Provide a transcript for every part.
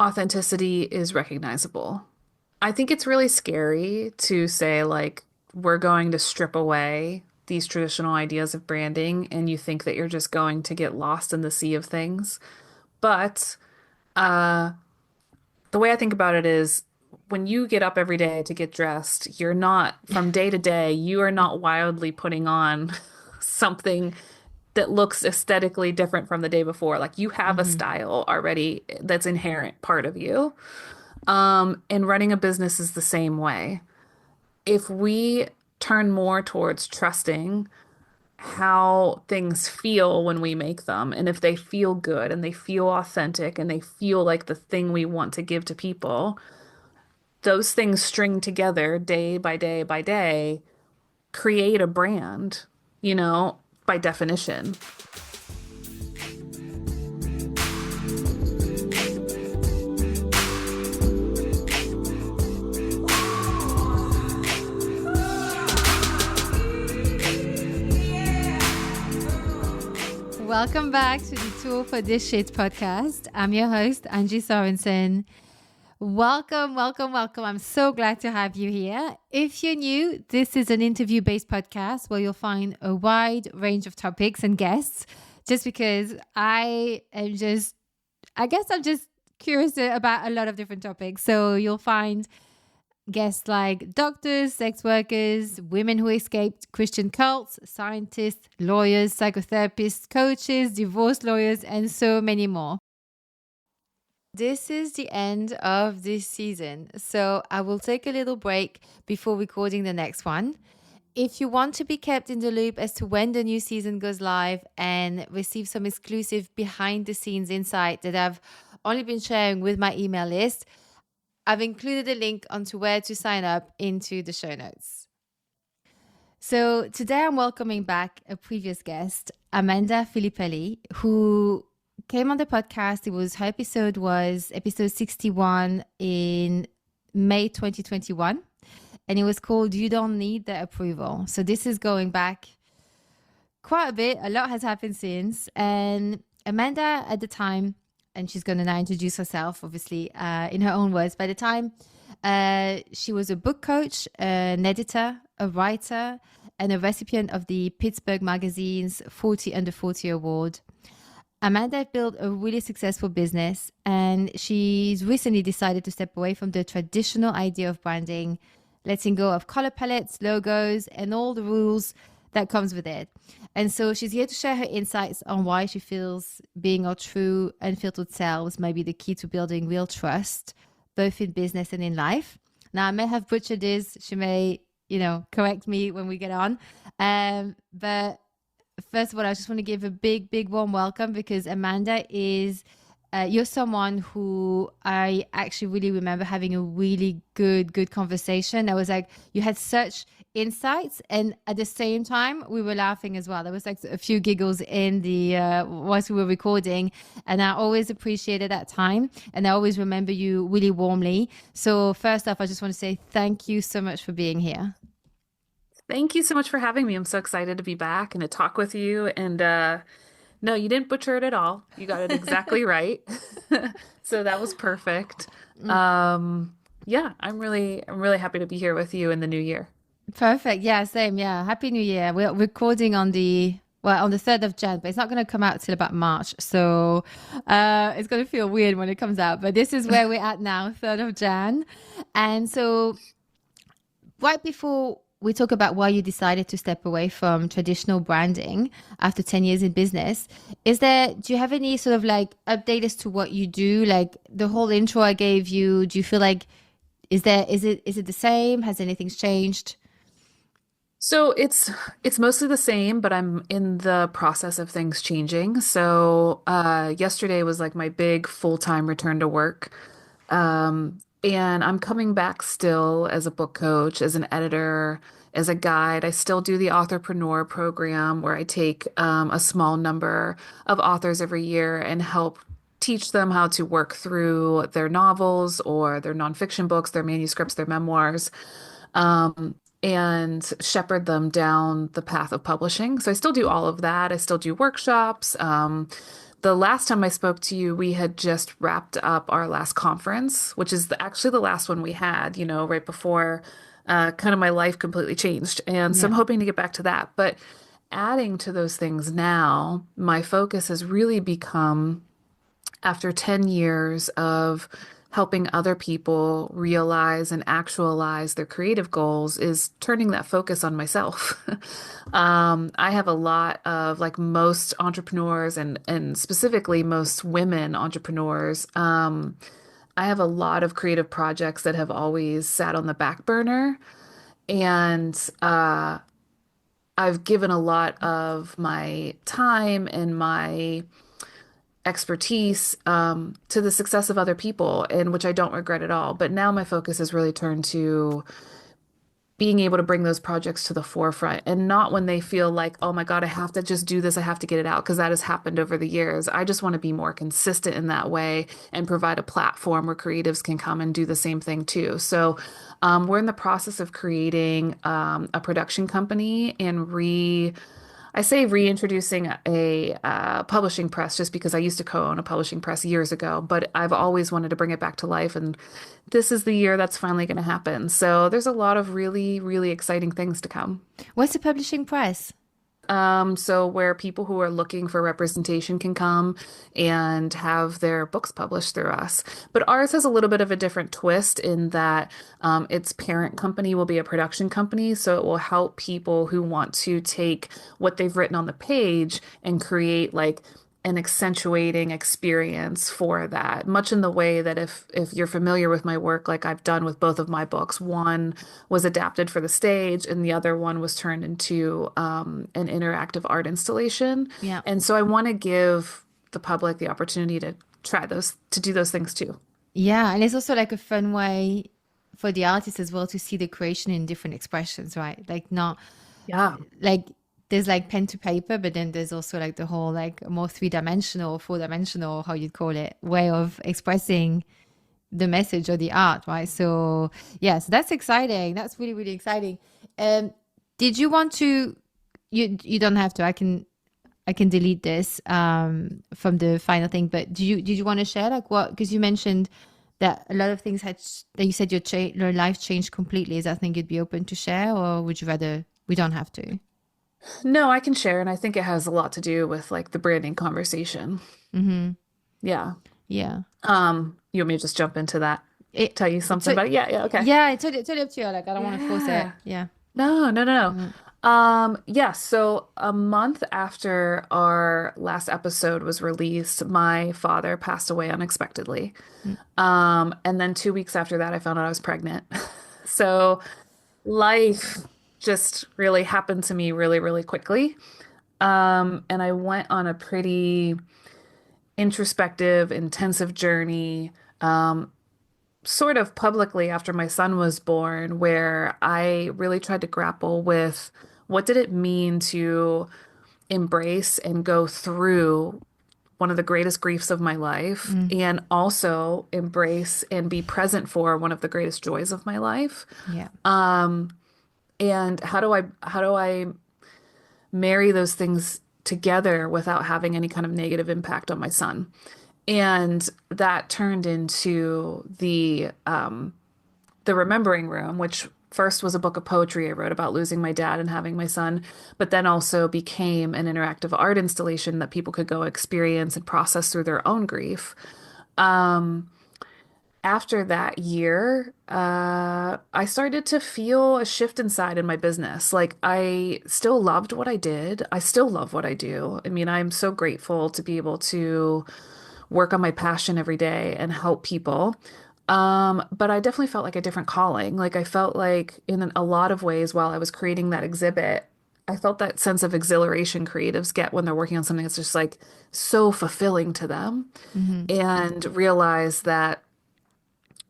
authenticity is recognizable. I think it's really scary to say, like, we're going to strip away these traditional ideas of branding, and you think that you're just going to get lost in the sea of things. But uh, the way I think about it is when you get up every day to get dressed, you're not, from day to day, you are not wildly putting on something that looks aesthetically different from the day before. Like you have a Hmm. style already that's inherent part of you. And running a business is the same way. If we turn more towards trusting how things feel when we make them, and if they feel good and they feel authentic and they feel like the thing we want to give to people, those things string together day by day by day, create a brand, you know, by definition. Welcome back to the Tool for This Shit podcast. I'm your host, Angie Sorensen. Welcome, welcome, welcome. I'm so glad to have you here. If you're new, this is an interview-based podcast where you'll find a wide range of topics and guests, just because I guess I'm just curious about a lot of different topics. So you'll find guests like doctors, sex workers, women who escaped Christian cults, scientists, lawyers, psychotherapists, coaches, divorce lawyers, and so many more. This is the end of this season, so I will take a little break before recording the next one. If you want to be kept in the loop as to when the new season goes live and receive some exclusive behind the scenes insight that I've only been sharing with my email list, I've included a link onto where to sign up into the show notes. So today I'm welcoming back a previous guest, Amanda Filippelli, who came on the podcast. Her episode was episode 61 in May 2021, and it was called You Don't Need the Approval. So this is going back quite a bit. A lot has happened since. And Amanda at the time, and she's going to now introduce herself, obviously, in her own words. By the time, she was a book coach, an editor, a writer, and a recipient of the Pittsburgh Magazine's 40 Under 40 Award. Amanda built a really successful business, and she's recently decided to step away from the traditional idea of branding, letting go of color palettes, logos, and all the rules that comes with it. And so she's here to share her insights on why she feels being our true, unfiltered selves may be the key to building real trust, both in business and in life. Now, I may have butchered this. She may, correct me when we get on. But first of all, I just want to give a big, big warm welcome because Amanda is, you're someone who I actually really remember having a really good conversation. I was like, you had such insights, and at the same time, we were laughing as well. There was like a few giggles in the whilst we were recording, and I always appreciated that time, and I always remember you really warmly. So first off, I just want to say thank you so much for being here. Thank you so much for having me. I'm so excited to be back and to talk with you. And no, you didn't butcher it at all. You got it exactly right. So that was perfect. Yeah, I'm really happy to be here with you in the new year. Perfect. Yeah, same. Yeah. Happy New Year. We're recording on the 3rd of Jan, but it's not going to come out till about March. So it's going to feel weird when it comes out. But this is where we're at now, 3rd of Jan. And so right before we talk about why you decided to step away from traditional branding after 10 years in business, do you have any sort of like update as to what you do? Like the whole intro I gave you, do you feel like, is it the same? Has anything changed? So it's mostly the same, but I'm in the process of things changing. So yesterday was like my big full-time return to work. And I'm coming back still as a book coach, as an editor, as a guide. I still do the entrepreneur program where I take a small number of authors every year and help teach them how to work through their novels or their nonfiction books, their manuscripts, their memoirs, and shepherd them down the path of publishing. So I still do all of that. I still do workshops. the last time I spoke to you, we had just wrapped up our last conference, which is actually the last one we had, right before kind of my life completely changed. And so Yeah. I'm hoping to get back to that. But adding to those things now, my focus has really become after 10 years of helping other people realize and actualize their creative goals is turning that focus on myself. I have a lot of like most entrepreneurs and specifically most women entrepreneurs. I have a lot of creative projects that have always sat on the back burner, and I've given a lot of my time and my expertise to the success of other people, and which I don't regret at all. But now my focus has really turned to being able to bring those projects to the forefront and not when they feel like, oh my God, I have to just do this, I have to get it out, because that has happened over the years. I just want to be more consistent in that way and provide a platform where creatives can come and do the same thing too. So we're in the process of creating a production company and I say reintroducing a publishing press just because I used to co-own a publishing press years ago, but I've always wanted to bring it back to life, and this is the year that's finally going to happen. So there's a lot of really, really exciting things to come. What's the publishing price? So where people who are looking for representation can come and have their books published through us. But ours has a little bit of a different twist in that its parent company will be a production company. So it will help people who want to take what they've written on the page and create like an accentuating experience for that, much in the way that if you're familiar with my work, like I've done with both of my books, one was adapted for the stage and the other one was turned into an interactive art installation. Yeah. And so I want to give the public the opportunity to try those, to do those things too. Yeah, and it's also like a fun way for the artist as well to see the creation in different expressions, right? Like not Yeah. like there's like pen to paper, but then there's also like the whole like more three-dimensional, four-dimensional, how you'd call it, way of expressing the message or the art, right? So yeah, so that's exciting. That's really, really exciting. Um, did you want to you don't have to. I can delete this from the final thing, but did you want to share like what, because you mentioned that a lot of things that you said your life changed completely. Is that something you'd be open to share, or would you rather we don't have to? No, I can share, and I think it has a lot to do with like the branding conversation. Mm-hmm. Yeah. Yeah. You want me to just jump into that? It, Tell you something so, about it? Yeah, yeah, okay. yeah, it's totally up to you. Like, I don't want to force it. Yeah. Yeah. No, no, no, Mm, no. Yeah, so a month after our last episode was released, my father passed away unexpectedly. mm, And then 2 weeks after that, I found out I was pregnant. So life just really happened to me really, really quickly. And I went on a pretty introspective, intensive journey, sort of publicly after my son was born, where I really tried to grapple with what did it mean to embrace and go through one of the greatest griefs of my life, mm, and also embrace and be present for one of the greatest joys of my life. yeah. And how do I marry those things together without having any kind of negative impact on my son? And that turned into the Remembering Room, which first was a book of poetry I wrote about losing my dad and having my son, but then also became an interactive art installation that people could go experience and process through their own grief. After that year, I started to feel a shift inside in my business. Like I still loved what I did. I still love what I do. I mean, I'm so grateful to be able to work on my passion every day and help people. But I definitely felt like a different calling. Like I felt like in a lot of ways while I was creating that exhibit, I felt that sense of exhilaration creatives get when they're working on something that's just like so fulfilling to them, Mm-hmm. and realized that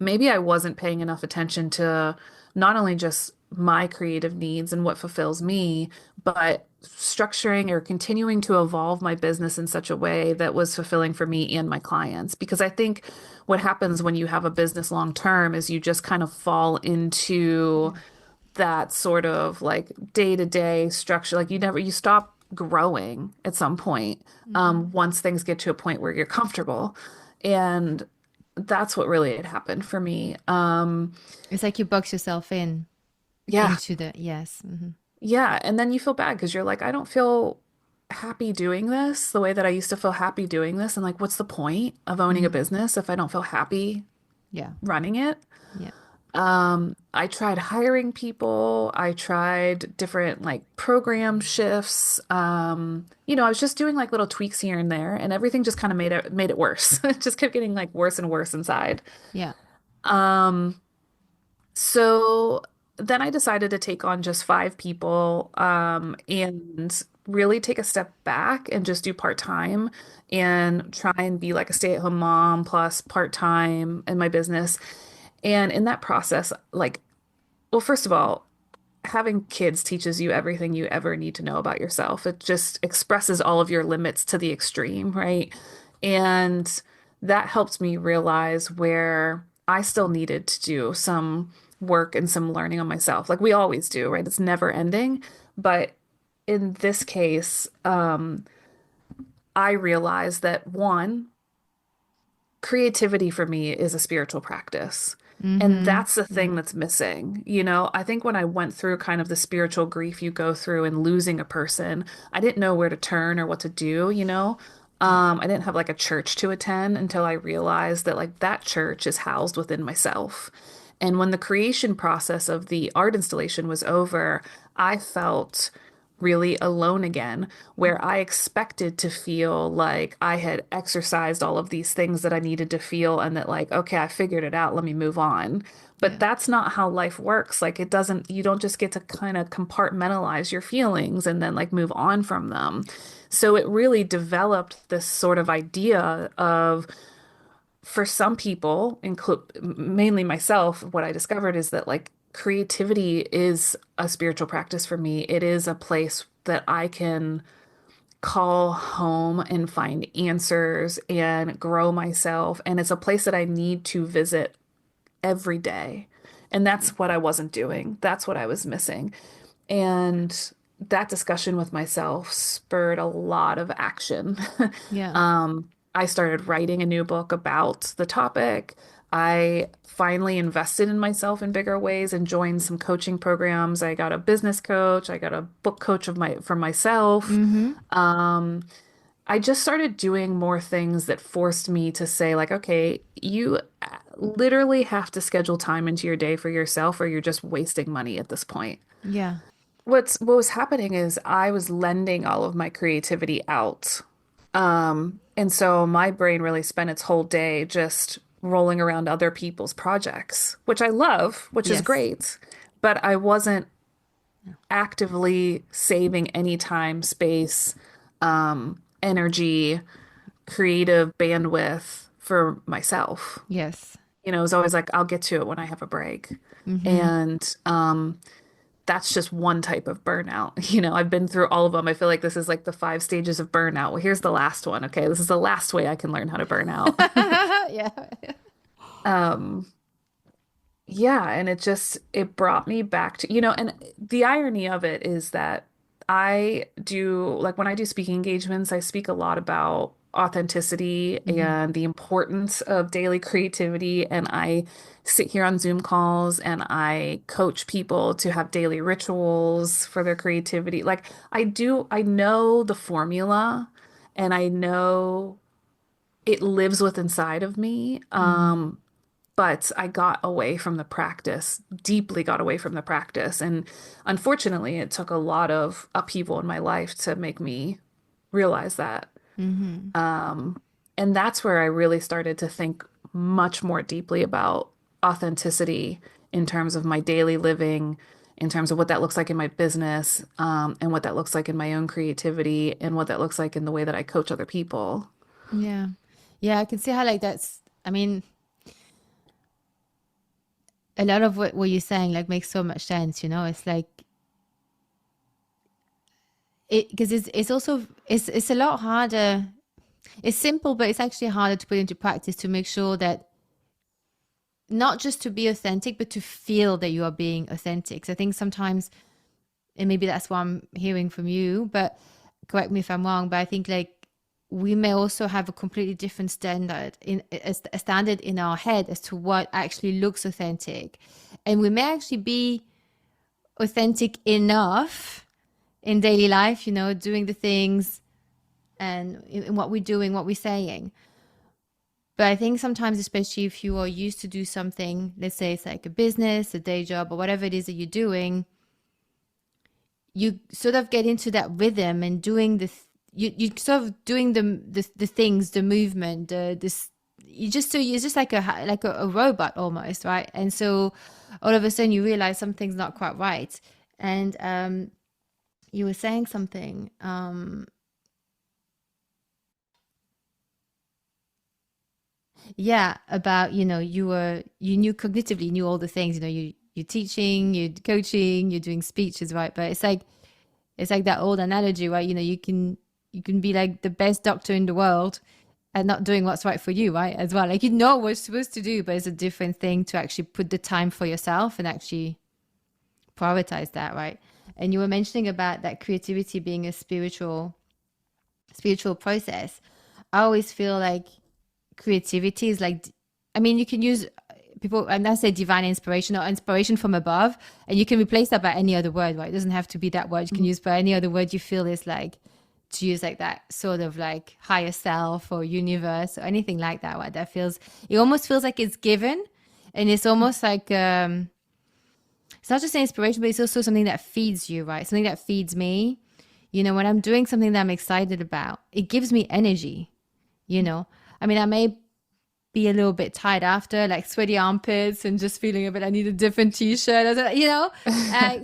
maybe I wasn't paying enough attention to not only just my creative needs and what fulfills me, but structuring or continuing to evolve my business in such a way that was fulfilling for me and my clients. Because I think what happens when you have a business long term is you just kind of fall into that sort of like day to day structure. Like you stop growing at some point, Hmm. once things get to a point where you're comfortable. And that's what really had happened for me. It's like you box yourself in Yeah, into the yes. Hmm. yeah. And then you feel bad because you're like, I don't feel happy doing this the way that I used to feel happy doing this. And like, what's the point of owning a Hmm. business if I don't feel happy Yeah. running it? Yeah. I tried hiring people. I tried different like program shifts. I was just doing like little tweaks here and there, and everything just kind of made it worse. It just kept getting like worse and worse inside. Yeah. So then I decided to take on just 5 people, and really take a step back and just do part-time and try and be like a stay-at-home mom plus part-time in my business. And in that process, like, well, first of all, having kids teaches you everything you ever need to know about yourself. It just expresses all of your limits to the extreme, right? And that helped me realize where I still needed to do some work and some learning on myself, like we always do, right? It's never ending. But in this case, I realized that one, creativity for me is a spiritual practice. And Hmm. that's the Yeah. thing that's missing. I think when I went through kind of the spiritual grief you go through and losing a person, I didn't know where to turn or what to do. Yeah. I didn't have like a church to attend until I realized that like that church is housed within myself. And when the creation process of the art installation was over, I felt really alone again, where I expected to feel like I had exercised all of these things that I needed to feel and that, like, okay, I figured it out, let me move on. But Yeah. that's not how life works. Like, you don't just get to kind of compartmentalize your feelings and then like move on from them. So it really developed this sort of idea of, for some people, include mainly myself, what I discovered is that like creativity is a spiritual practice for me. It is a place that I can call home and find answers and grow myself. And it's a place that I need to visit every day. And that's what I wasn't doing. That's what I was missing. And that discussion with myself spurred a lot of action. Yeah. I started writing a new book about the topic. I finally invested in myself in bigger ways and joined some coaching programs. I got a business coach. I got a book coach for myself. Hmm. I just started doing more things that forced me to say, like, okay, you literally have to schedule time into your day for yourself, or you're just wasting money at this point. Yeah. What was happening is I was lending all of my creativity out. And so my brain really spent its whole day just rolling around other people's projects, which I love, which is Yes. great, but I wasn't actively saving any time, space, energy, creative bandwidth for myself. Yes. It was always like, I'll get to it when I have a break. Hmm. And that's just one type of burnout. I've been through all of them. I feel like this is like the 5 stages of burnout. Well, here's the last one. Okay, this is the last way I can learn how to burn out. Yeah. Yeah, and it brought me back to, and the irony of it is that I do, like, when I do speaking engagements, I speak a lot about authenticity Hmm. and the importance of daily creativity. And I sit here on Zoom calls and I coach people to have daily rituals for their creativity. Like, I know the formula and I know it lives within inside of me. Hmm. But I got away from the practice, deeply got away from the practice. And unfortunately, it took a lot of upheaval in my life to make me realize that. Hmm. And that's where I really started to think much more deeply about authenticity in terms of my daily living, in terms of what that looks like in my business, and what that looks like in my own creativity, and what that looks like in the way that I coach other people. Yeah. Yeah. I can see how, like, I mean, a lot of what you're saying, like, makes so much sense, you know? It's like, because it's also, it's a lot harder. It's simple, but it's actually harder to put into practice to make sure that not just to be authentic, but to feel that you are being authentic. So I think sometimes, and maybe that's what I'm hearing from you, but correct me if I'm wrong, but I think like we may also have a completely different standard in a standard in our head as to what actually looks authentic. And we may actually be authentic enough in daily life, you know, doing the things and in what we're doing, what we're saying. But I think sometimes, especially if you are used to do something, let's say it's like a business, a day job, or whatever it is that you're doing, you sort of get into that rhythm and doing you sort of doing the things, the movement, this you just so you're just like a robot almost, right? And so all of a sudden you realize something's not quite right. And you were saying something, yeah, about you knew cognitively, you knew all the things, you're teaching, you're coaching, you're doing speeches, right? But it's like that old analogy, right? You can be like the best doctor in the world and not doing what's right for you, right? As well. Like you know what you're supposed to do, but it's a different thing to actually put the time for yourself and actually prioritize that, right? And you were mentioning about that creativity being a spiritual process. I always feel like creativity is like, I mean, you can use people, and I say divine inspiration or inspiration from above, and you can replace that by any other word, right? It doesn't have to be that word. You can Mhm. use by any other word you feel is like to use like that sort of like higher self or universe or anything like that, right? It almost feels like it's given, and it's almost like it's not just an inspiration, but it's also something that feeds you, right? Something that feeds me. When I'm doing something that I'm excited about, it gives me energy, you know. I mean, I may be a little bit tired after, like sweaty armpits and just feeling a bit, I need a different t-shirt,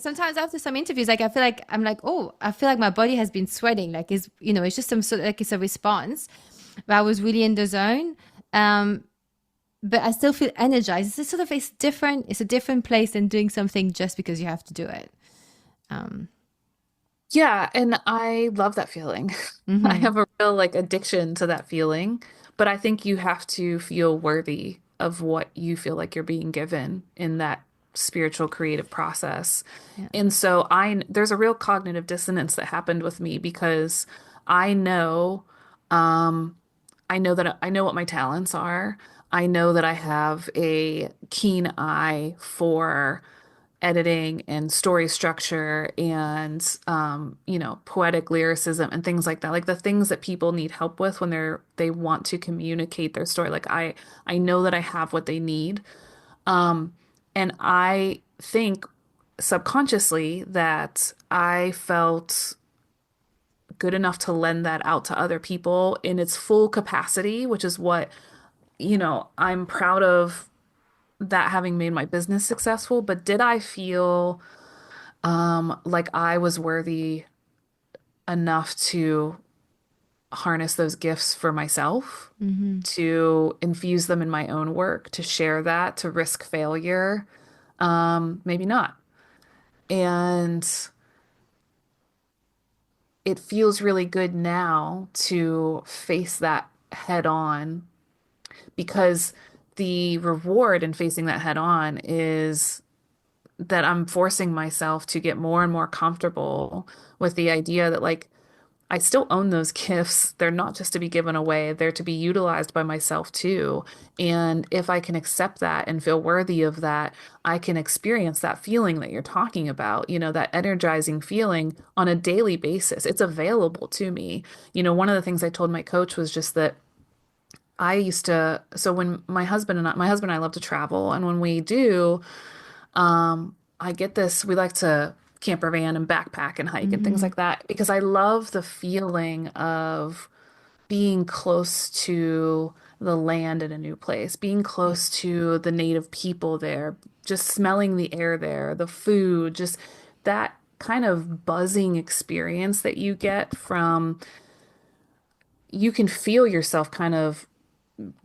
sometimes after some interviews, like I feel like I'm like, oh, I feel like my body has been sweating, like it's just some sort of like it's a response, but I was really in the zone. But I still feel energized. It's sort of it's a different place than doing something just because you have to do it. um Yeah, and I love that feeling. I mm-hmm. have a real like addiction to that feeling, but I think you have to feel worthy of what you feel like you're being given in that spiritual creative process. Yeah. And so there's a real cognitive dissonance that happened with me because I know um I know what my talents are. I know that I have a keen eye for editing and story structure and poetic lyricism and things like that, like the things that people need help with when they want to communicate their story. Like I know that I have what they need. um and I think subconsciously that I felt good enough to lend that out to other people in its full capacity, which is what I'm proud of, that having made my business successful. But did I feel like I was worthy enough to harness those gifts for myself, Mm-hmm. to infuse them in my own work, to share that, to risk failure? Maybe not. And it feels really good now to face that head on, because the reward in facing that head on is that I'm forcing myself to get more and more comfortable with the idea that, like, I still own those gifts. They're not just to be given away, they're to be utilized by myself too. And if I can accept that and feel worthy of that, I can experience that feeling that you're talking about, that energizing feeling on a daily basis. It's available to me. One of the things I told my coach was just that I used to, so when my husband and I love to travel, and when we do, I get this, we like to camper van and backpack and hike and things Mm-hmm. like that because I love the feeling of being close to the land in a new place, being Yeah. close to the native people there, just smelling the air there, the food, just that kind of buzzing experience that you get from, you can feel yourself kind of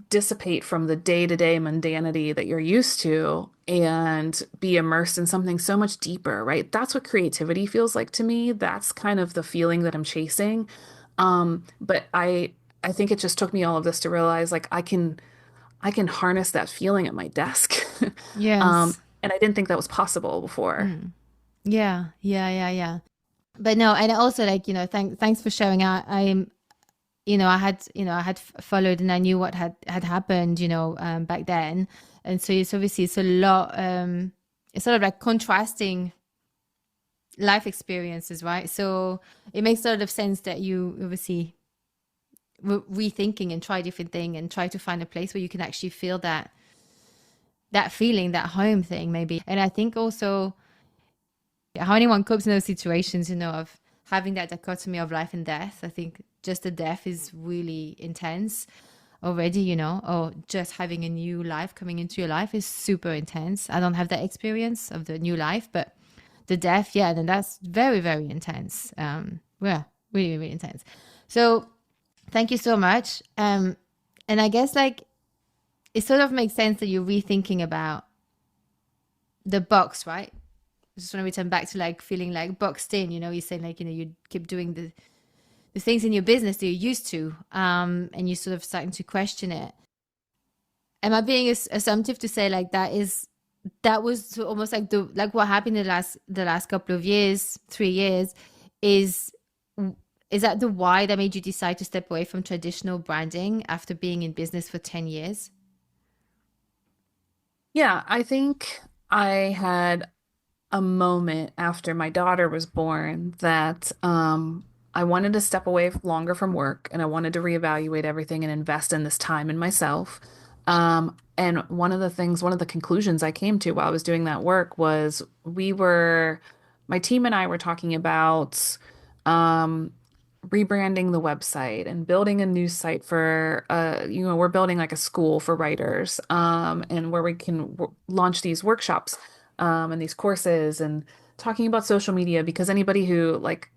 dissipate from the day-to-day mundanity that you're used to and be immersed in something so much deeper, right? That's what creativity feels like to me. That's kind of the feeling that I'm chasing. But I think it just took me all of this to realize, like, I can harness that feeling at my desk. Yes. And I didn't think that was possible before. Mm. Yeah. Yeah. Yeah. Yeah. But no, and also like, thanks for sharing. I'm, I had followed and I knew what had happened, back then. And so it's obviously, it's a lot, it's sort of like contrasting life experiences, right? So it makes a lot of sense that you obviously rethinking and try different thing and try to find a place where you can actually feel that feeling, that home thing maybe. And I think also how anyone copes in those situations, of having that dichotomy of life and death. I think just the death is really intense already, or just having a new life coming into your life is super intense. I don't have that experience of the new life, but the death, yeah, then that's very, very intense. Yeah, really, really intense. So thank you so much. And I guess like it sort of makes sense that you're rethinking about the box, right? I just want to return back to like feeling like boxed in, you're saying like, you keep doing the things in your business that you're used to, and you're sort of starting to question it. Am I being assumptive to say like that was almost like what happened the last couple of years, 3 years, is is that the why that made you decide to step away from traditional branding after being in business for 10 years? Yeah, I think I had a moment after my daughter was born that I wanted to step away longer from work and I wanted to reevaluate everything and invest in this time in myself. And one of the conclusions I came to while I was doing that work was my team and I were talking about um, rebranding the website and building a new site for we're building like a school for writers and where we can launch these workshops and these courses and talking about social media because anybody who like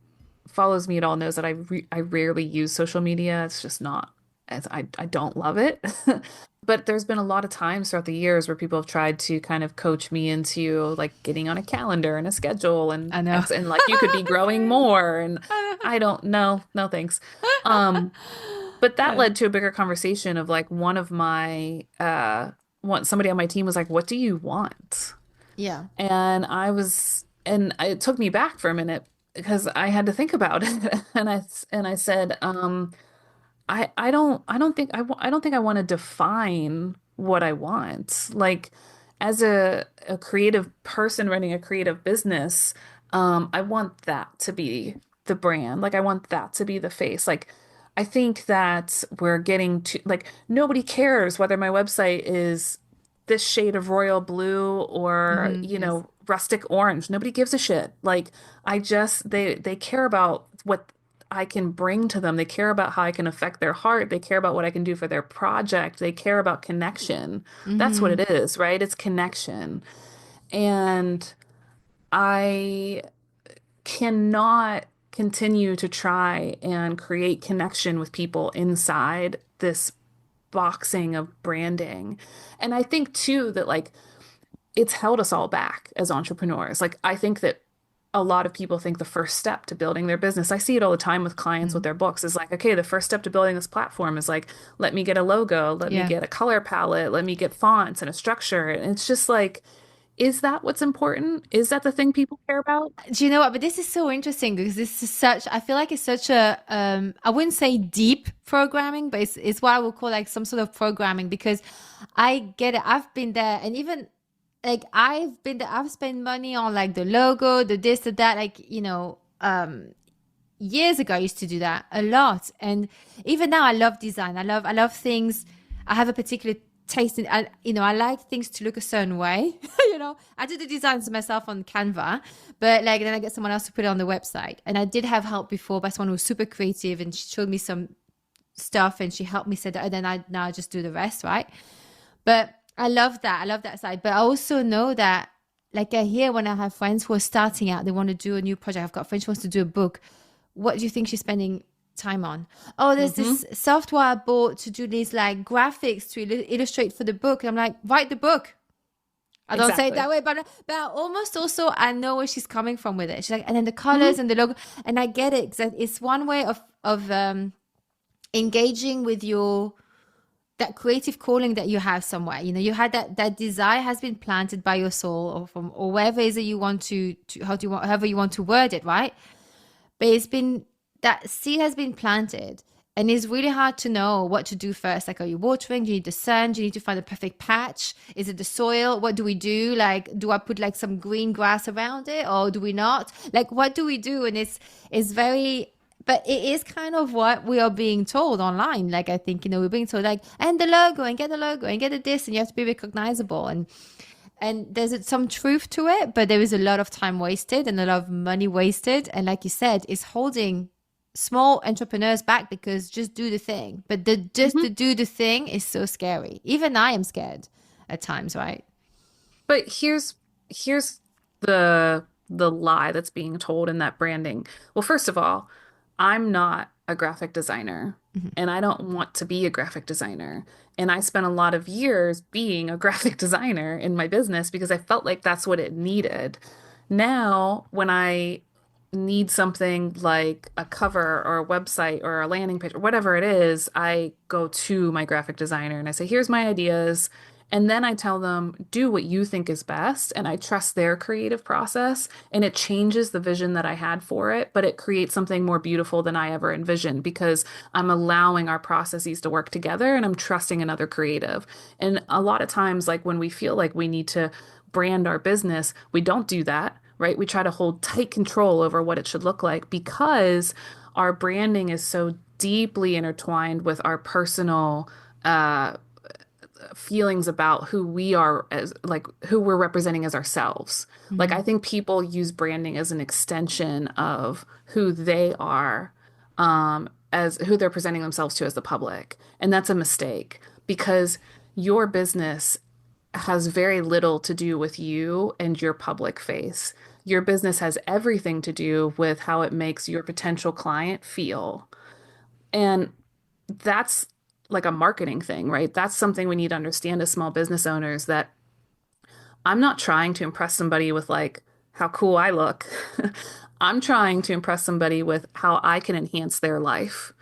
follows me at all knows that I rarely use social media. It's just not as I don't love it. But there's been a lot of times throughout the years where people have tried to kind of coach me into like getting on a calendar and a schedule I know. and like you could be growing more and I don't know, no thanks. Um, but that led to a bigger conversation of like one of my one somebody on my team was like, "What do you want?" Yeah. And it took me back for a minute because I had to think about it. And I said, I don't think I want to define what I want. Like as a creative person running a creative business, I want that to be the brand. Like I want that to be the face. Like I think that we're getting to like nobody cares whether my website is this shade of royal blue or, Yes. rustic orange. Nobody gives a shit. Like they care about what I can bring to them. They care about how I can affect their heart. They care about what I can do for their project. They care about connection. That's what Mm-hmm. it is, right? It's connection. And I cannot continue to try and create connection with people inside this boxing of branding. And I think too that like it's held us all back as entrepreneurs. Like I think that a lot of people think the first step to building their business, I see it all the time with clients with their books, is like, okay, the first step to building this platform is like, let me get a logo, let me Yeah. get a color palette, let me get fonts and a structure. And it's just like, is that what's important? Is that the thing people care about? Do you know what? But this is so interesting because this is such, I feel like it's such a, I wouldn't say deep programming, but it's what I would call like some sort of programming because I get it. I've been there and even like I've been there, I've spent money on like the logo, the this, the that, like, years ago I used to do that a lot. And even now I love design. I love things. I have a particular taste in, I like things to look a certain way. I do the designs myself on Canva, but like then I get someone else to put it on the website. And I did have help before by someone who was super creative and she showed me some stuff and she helped me set that. And then I just do the rest, right? But I love that. I love that side. But I also know that, like, I hear when I have friends who are starting out, they want to do a new project. I've got a friend who wants to do a book. What do you think she's spending time on? Oh, there's Hmm. this software I bought to do these like graphics to illustrate for the book. And I'm like, write the book. I don't say it Exactly. that way, but almost also I know where she's coming from with it. She's like, and then the Hmm. colors and the logo, and I get it because it's one way of engaging with your that creative calling that you have somewhere. You had that desire has been planted by your soul or from or wherever it is that you want to how do you want however you want to word it, right? but it's been that seed has been planted, and it's really hard to know what to do first. Like, are you watering? Do you need the sun? Do you need to find the perfect patch? Is it the soil? What do we do? Like, do I put like some green grass around it, or do we not? Like, what do we do? And it's very, but it is kind of what we are being told online. Like, I think, we're being told like, and the logo, and get the logo, and get the this, and you have to be recognizable. And there's some truth to it, but there is a lot of time wasted and a lot of money wasted. And like you said, it's holding small entrepreneurs back, because just do the thing. But just to Mhm. do the thing is so scary. Even I am scared at times, right? But here's the lie that's being told in that branding. Well, first of all, I'm not a graphic designer Mhm. and I don't want to be a graphic designer. And I spent a lot of years being a graphic designer in my business because I felt like that's what it needed. Now, when I need something like a cover or a website or a landing page or whatever it is, I go to my graphic designer and I say, here's my ideas. And then I tell them, do what you think is best. And I trust their creative process. And it changes the vision that I had for it, but it creates something more beautiful than I ever envisioned because I'm allowing our processes to work together and I'm trusting another creative. And a lot of times, like when we feel like we need to brand our business, we don't do that, right? We try to hold tight control over what it should look like because our branding is so deeply intertwined with our personal feelings about who we are as like who we're representing as ourselves. Like I Mhm. think people use branding as an extension of who they are, as who they're presenting themselves to as the public. And that's a mistake because your business has very little to do with you and your public face. Your business has everything to do with how it makes your potential client feel. And that's like a marketing thing, right? That's something we need to understand as small business owners that I'm not trying to impress somebody with like how cool I look. I'm trying to impress somebody with how I can enhance their life.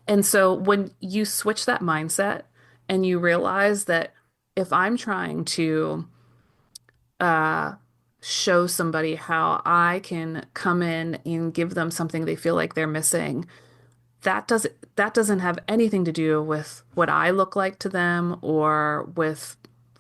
And so when you switch that mindset and you realize that if I'm trying to uh, show somebody how I can come in and give them something they feel like they're missing, that doesn't have anything to do with what I look like to them or with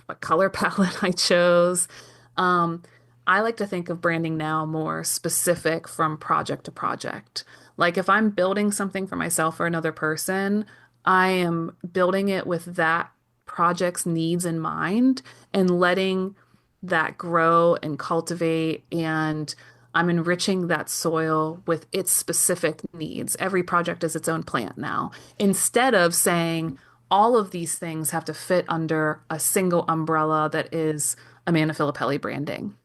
what color palette I chose. Um, I like to think of branding now more specific from project to project. Like if I'm building something for myself or another person, I am building it with that project's needs in mind and letting that grow and cultivate and I'm enriching that soil with its specific needs. Every project is its own plant now. Instead of saying all of these things have to fit under a single umbrella that is Amanda Filippelli branding.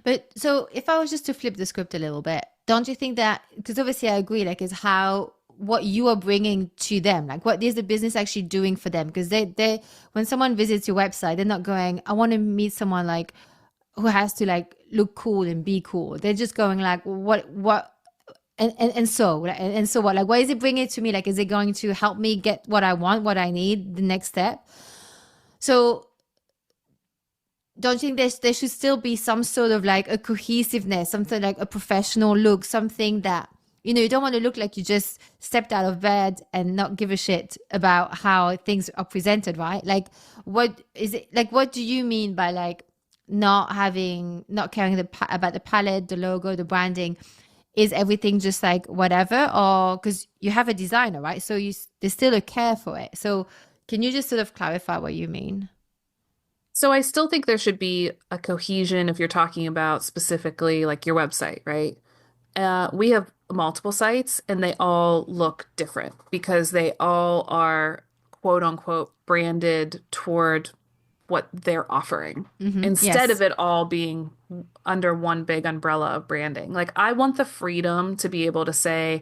But so if I was just to flip the script a little bit, don't you think that, because obviously I agree, like, is how what you are bringing to them, like what is the business actually doing for them? Because they when someone visits your website, they're not going, I want to meet someone like who has to like look cool and be cool. They're just going like, what and so what, like, what is it bringing to me? Like, is it going to help me get what I want, what I need, the next step? So don't you think there should still be some sort of like a cohesiveness, something like a professional look, something that, you don't want to look like you just stepped out of bed and not give a shit about how things are presented, right? Like, what is it like? What do you mean by like not caring about the palette, the logo, the branding? Is everything just like whatever? Or because you have a designer, right? So there's still a care for it. So can you just sort of clarify what you mean? So I still think there should be a cohesion if you're talking about specifically like your website, right? We have multiple sites and they all look different because they all are quote unquote branded toward what they're offering instead Yes. of it all being under one big umbrella of branding. Like, I want the freedom to be able to say,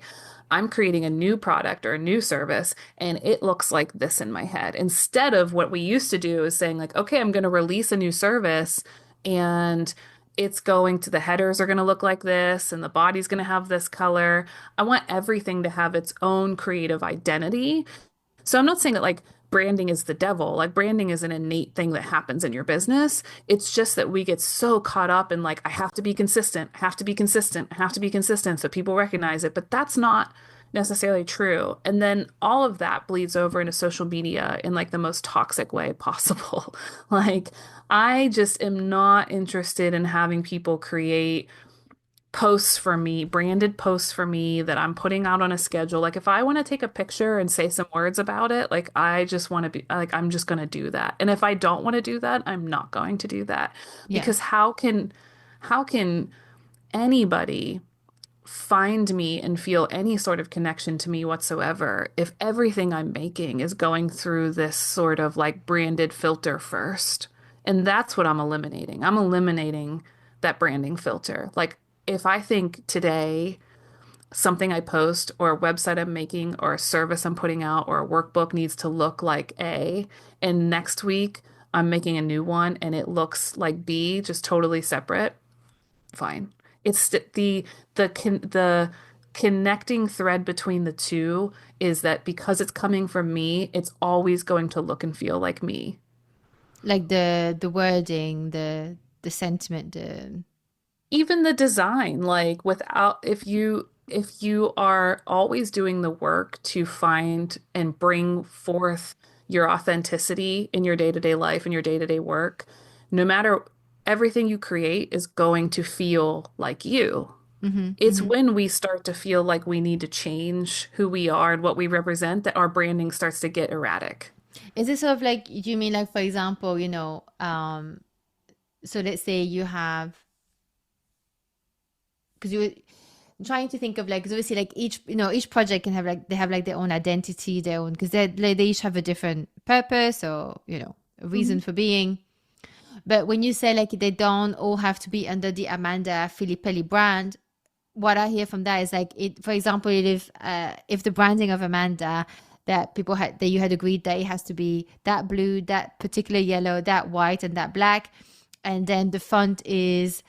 I'm creating a new product or a new service, and it looks like this in my head. Instead of what we used to do is saying, like, okay, I'm going to release a new service and it's going to the headers are going to look like this and the body's going to have this color. I want everything to have its own creative identity so I'm not saying that like branding is the devil. Like branding is an innate thing that happens in your business. It's just that we get so caught up in like, I have to be consistent, I have to be consistent, I have to be consistent so people recognize it. But that's not necessarily true. And then all of that bleeds over into social media in like the most toxic way possible. Like, I just am not interested in having people create posts for me, branded posts for me that I'm putting out on a schedule. Like if I want to take a picture and say some words about it, like I just want to be like I'm just going to do that. And if I don't want to do that, I'm not going to do that. Yeah. Because how can anybody find me and feel any sort of connection to me whatsoever if everything I'm making is going through this sort of like branded filter first? And that's what I'm eliminating. I'm eliminating that branding filter. Like if I think today something I post or a website I'm making or a service I'm putting out or a workbook needs to look like A, and next week I'm making a new one and it looks like B, just totally separate, fine. It's the connecting thread between the two is that because it's coming from me, it's always going to look and feel like me. Like the wording, the sentiment, the Even the design, like without if you are always doing the work to find and bring forth your authenticity in your day-to-day life and your day-to-day work, no matter everything you create is going to feel like you. mm-hmm, It's mm-hmm. when we start to feel like we need to change who we are and what we represent that our branding starts to get erratic. Is it sort of like, do you mean like, for example, so let's say you have, because you were trying to think of like, because obviously like each project can have like, they have like their own identity, their own, because they each have a different purpose or, a reason Mhm. for being. But when you say like they don't all have to be under the Amanda Filippelli brand, what I hear from that is like it. For example, if the branding of Amanda that people had that you had agreed that it has to be that blue, that particular yellow, that white, and that black, and then the font is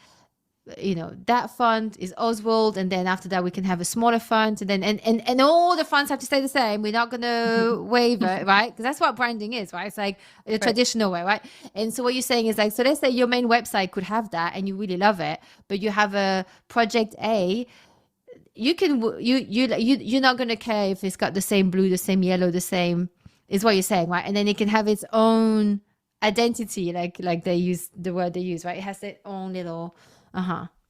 that font is Oswald, and then after that we can have a smaller font, and then and all the fonts have to stay the same. We're not gonna waver, right? Because that's what branding is, right? It's like the Right. traditional way, right? And so what you're saying is like, so let's say your main website could have that and you really love it, but you have a project A, you can you're not gonna care if it's got the same blue, the same yellow, the same, is what you're saying, right? And then it can have its own identity, like they use the word they use, right? It has its own little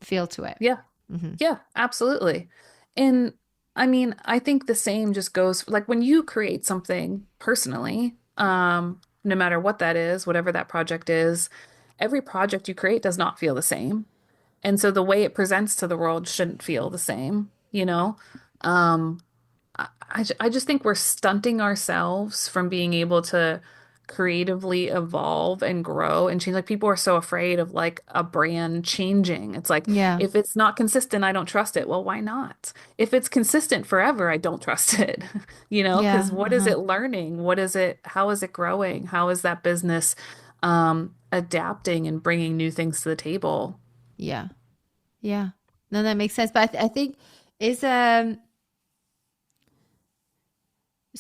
feel to it. Yeah. Hmm. Yeah, absolutely. And I mean, I think the same just goes like when you create something personally, no matter what that is, whatever that project is, every project you create does not feel the same. And so the way it presents to the world shouldn't feel the same, you know? Um, I just think we're stunting ourselves from being able to creatively evolve and grow and change. Like people are so afraid of like a brand changing. It's like Yeah, if it's not consistent, I don't trust it. Well, why not? If it's consistent forever, I don't trust it. yeah, Because what is it learning? What is it? How is it growing? How is that business adapting and bringing new things to the table? yeah, yeah. No, that makes sense. But I think is so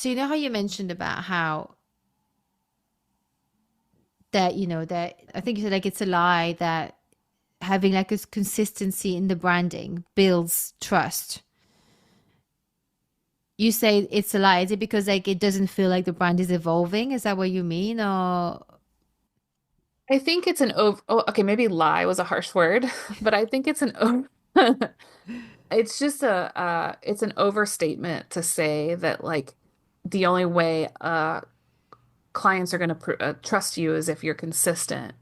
you know how you mentioned about how that that I think you said like it's a lie that having like a consistency in the branding builds trust. You say it's a lie. Is it because like it doesn't feel like the brand is evolving? Is that what you mean? Or I think it's an over, oh, okay, maybe lie was a harsh word, but I think it's an over, it's just it's an overstatement to say that like the only way clients are going to trust you is if you're consistent.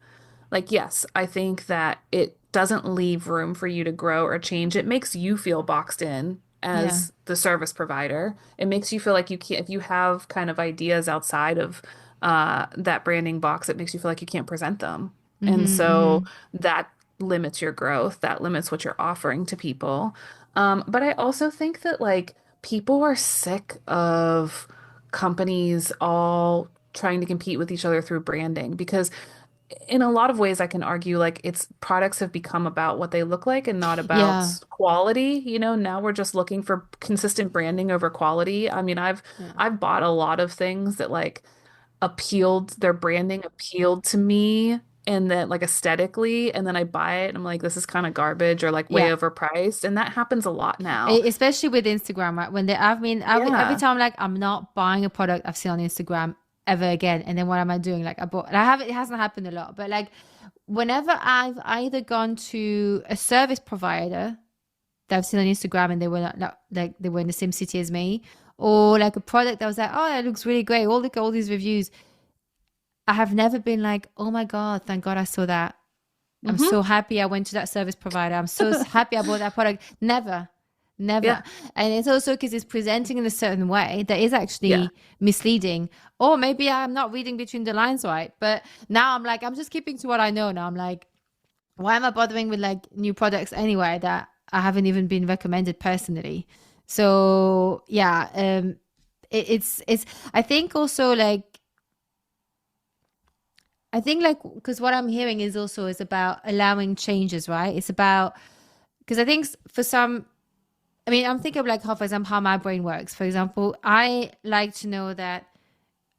Like, yes, I think that it doesn't leave room for you to grow or change. It makes you feel boxed in yeah. as the service provider. It makes you feel like you can't, if you have kind of ideas outside of that branding box, it makes you feel like you can't present them. And Mm-hmm, so mm-hmm. that limits your growth, that limits what you're offering to people. But I also think that like people are sick of companies all trying to compete with each other through branding because in a lot of ways I can argue like its products have become about what they look like and not Yeah. about quality. Now we're just looking for consistent branding over quality. I mean, I've Yeah. I've bought a lot of things that like their branding appealed to me and then like aesthetically, and then I buy it and I'm like, this is kind of garbage or like way Yeah. overpriced. And that happens a lot now. Especially with Instagram, right? When they, I mean, every Yeah. time like I'm not buying a product I've seen on Instagram ever again. And then what am I doing? Like I bought, and I have, it hasn't happened a lot, but like whenever I've either gone to a service provider that I've seen on Instagram and they were not like they were in the same city as me, or like a product that was like, oh, it looks really great. Oh, look at all these reviews. I have never been like, oh my God, thank God I saw that. I'm Hmm. so happy I went to that service provider. I'm so happy I bought that product. Never, Yeah. never. And it's also because it's presenting in a certain way that is Yeah. actually misleading. Or maybe I'm not reading between the lines right. But now I'm like, I'm just keeping to what I know now. I'm like, why am I bothering with like new products anyway that I haven't even been recommended personally? So yeah, it's I think also like I think like because what I'm hearing is also is about allowing changes, right? It's about because I think for some, I mean, I'm thinking of like how, for example, how my brain works. For example, I like to know that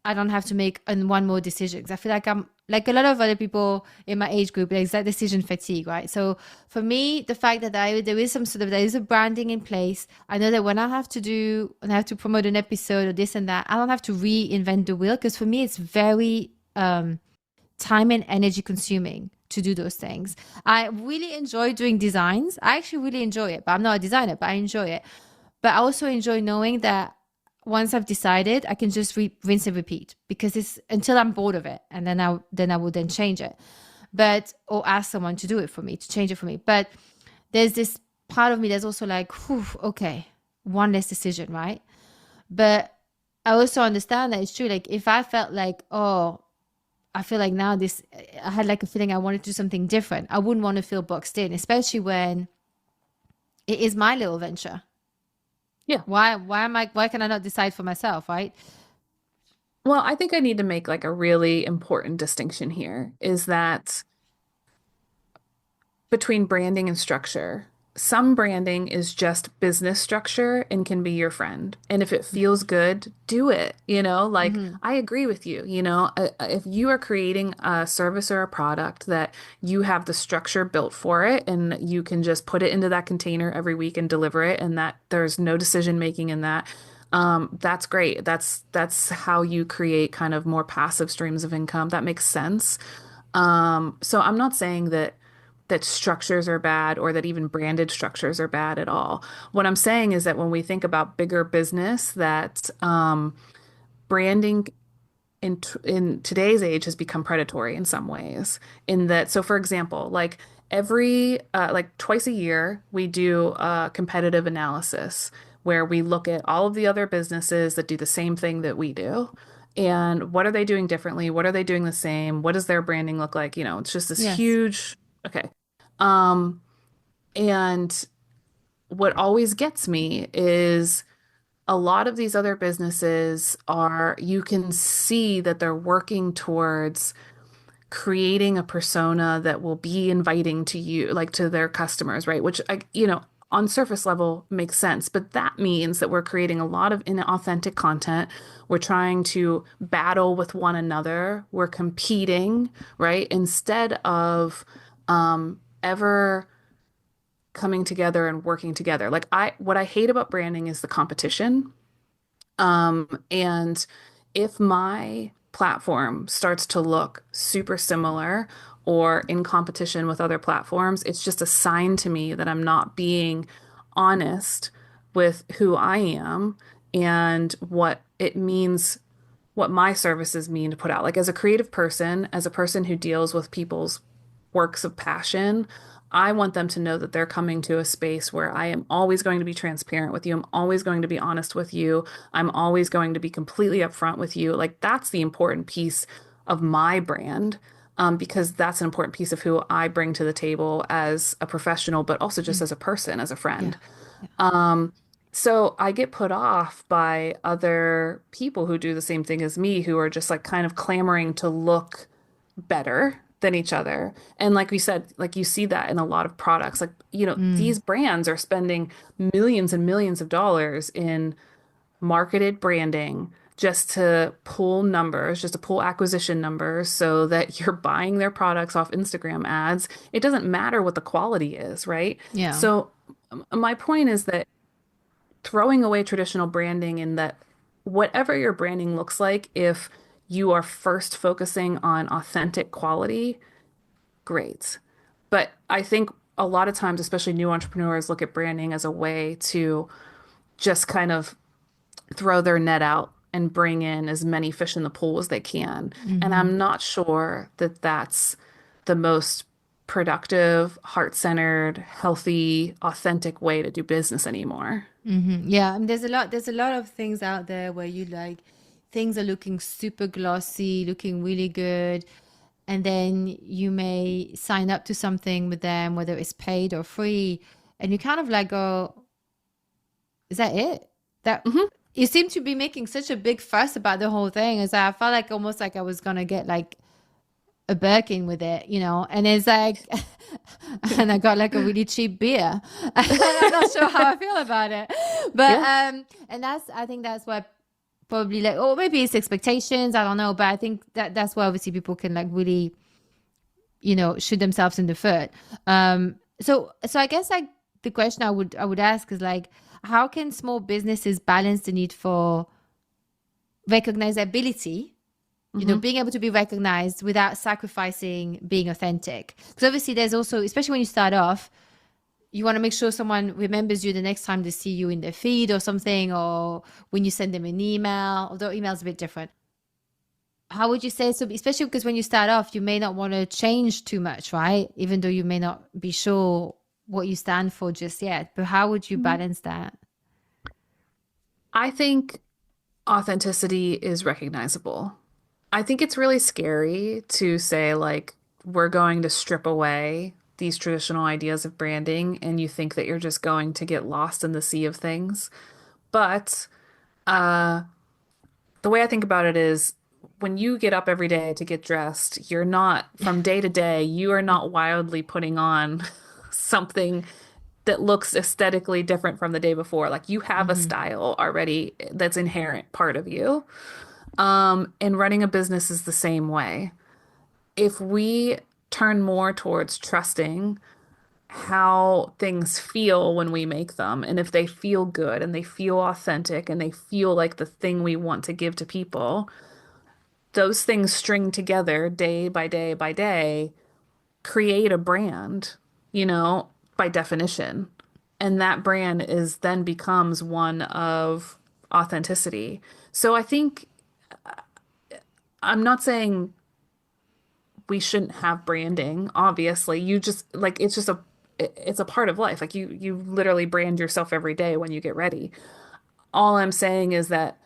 I don't have to make one more decision because I feel like I'm like a lot of other people in my age group. There's that decision fatigue, right? So for me, the fact that there is some sort of there is a branding in place. I know that when I have to promote an episode or this and that, I don't have to reinvent the wheel because for me, it's very time and energy consuming to do those things. I really enjoy doing designs. I actually really enjoy it, but I'm not a designer, but I enjoy it. But I also enjoy knowing that once I've decided, I can just rinse and repeat because it's until I'm bored of it, and then I will then change it, but or ask someone to do it for me to change it for me. But there's this part of me that's also like, whew, okay, one less decision, right? But I also understand that it's true. Like if I felt like, oh, I feel like now this, I had like a feeling I wanted to do something different. I wouldn't want to feel boxed in, especially when it is my little venture. Yeah. Why can I not decide for myself, right? Well, I think I need to make like a really important distinction here is that between branding and structure. Some branding is just business structure and can be your friend. And if it feels good, do it. Like Mm-hmm. I agree with you. If you are creating a service or a product that you have the structure built for it and you can just put it into that container every week and deliver it and that there's no decision making in that. That's great. That's how you create kind of more passive streams of income. That makes sense. So I'm not saying that structures are bad or that even branded structures are bad at all. What I'm saying is that when we think about bigger business, that branding in today's age has become predatory in some ways. In that, so for example, like like twice a year, we do a competitive analysis where we look at all of the other businesses that do the same thing that we do. And what are they doing differently? What are they doing the same? What does their branding look like? It's just this Yes. huge, okay. Um, and what always gets me is a lot of these other businesses you can see that they're working towards creating a persona that will be inviting to you, like to their customers, right? Which on surface level makes sense, but that means that we're creating a lot of inauthentic content. We're trying to battle with one another. We're competing, right? Instead of ever coming together and working together. What I hate about branding is the competition. And if my platform starts to look super similar or in competition with other platforms, it's just a sign to me that I'm not being honest with who I am and what my services mean to put out. Like as a creative person, as a person who deals with people's works of passion, I want them to know that they're coming to a space where I am always going to be transparent with you. I'm always going to be honest with you. I'm always going to be completely upfront with you. Like that's the important piece of my brand, because that's an important piece of who I bring to the table as a professional, but also just Mm. as a person, as a Yeah. friend. Yeah. So I get put off by other people who do the same thing as me, who are just like kind of clamoring to look better than each other. And like we said, like you see that in a lot of products. Like, Mm. these brands are spending millions and millions of dollars in marketed branding just to pull numbers, just to pull acquisition numbers so that you're buying their products off Instagram ads. It doesn't matter what the quality is, right? Yeah. So my point is that throwing away traditional branding in that whatever your branding looks like, if you are first focusing on authentic quality, great. But I think a lot of times, especially new entrepreneurs, look at branding as a way to just kind of throw their net out and bring in as many fish in the pool as they can. And Mm-hmm. I'm not sure that that's the most productive, heart-centered, healthy, authentic way to do business anymore. Mm-hmm. Yeah, and there's a lot of things out there where you like things are looking super glossy, looking really good, and then you may sign up to something with them, whether it's paid or free, and you kind of like go, is that it? That Hmm. you seem to be making such a big fuss about the whole thing. Is I felt like almost like I was gonna get like a Birkin with it, and it's like, and I got like a really cheap beer. I'm not sure how I feel about it, but Yeah. and I think that's why probably like, or maybe it's expectations, I don't know, but I think that's why obviously people can like really, shoot themselves in the foot. So I guess like the question I would ask is like, how can small businesses balance the need for recognizability, Hmm. being able to be recognized without sacrificing being authentic? Because obviously there's also, especially when you start off, you want to make sure someone remembers you the next time they see you in their feed or something, or when you send them an email, although email's a bit different. How would you say so? Especially because when you start off, you may not want to change too much, right? Even though you may not be sure what you stand for just yet. But how would you balance that? I think authenticity is recognizable. I think it's really scary to say, like, we're going to strip away these traditional ideas of branding, and you think that you're just going to get lost in the sea of things. But the way I think about it is when you get up every day to get dressed, you're not, from day to day, you are not wildly putting on something that looks aesthetically different from the day before. Like you have a Mm-hmm. style already that's inherent part of you. And running a business is the same way. If we turn more towards trusting how things feel when we make them, and if they feel good and they feel authentic and they feel like the thing we want to give to people, those things string together day by day by day, create a brand, by definition. And that brand is then becomes one of authenticity. So I think I'm not saying we shouldn't have branding. Obviously, you just like it's a part of life. Like you literally brand yourself every day when you get ready. All I'm saying is that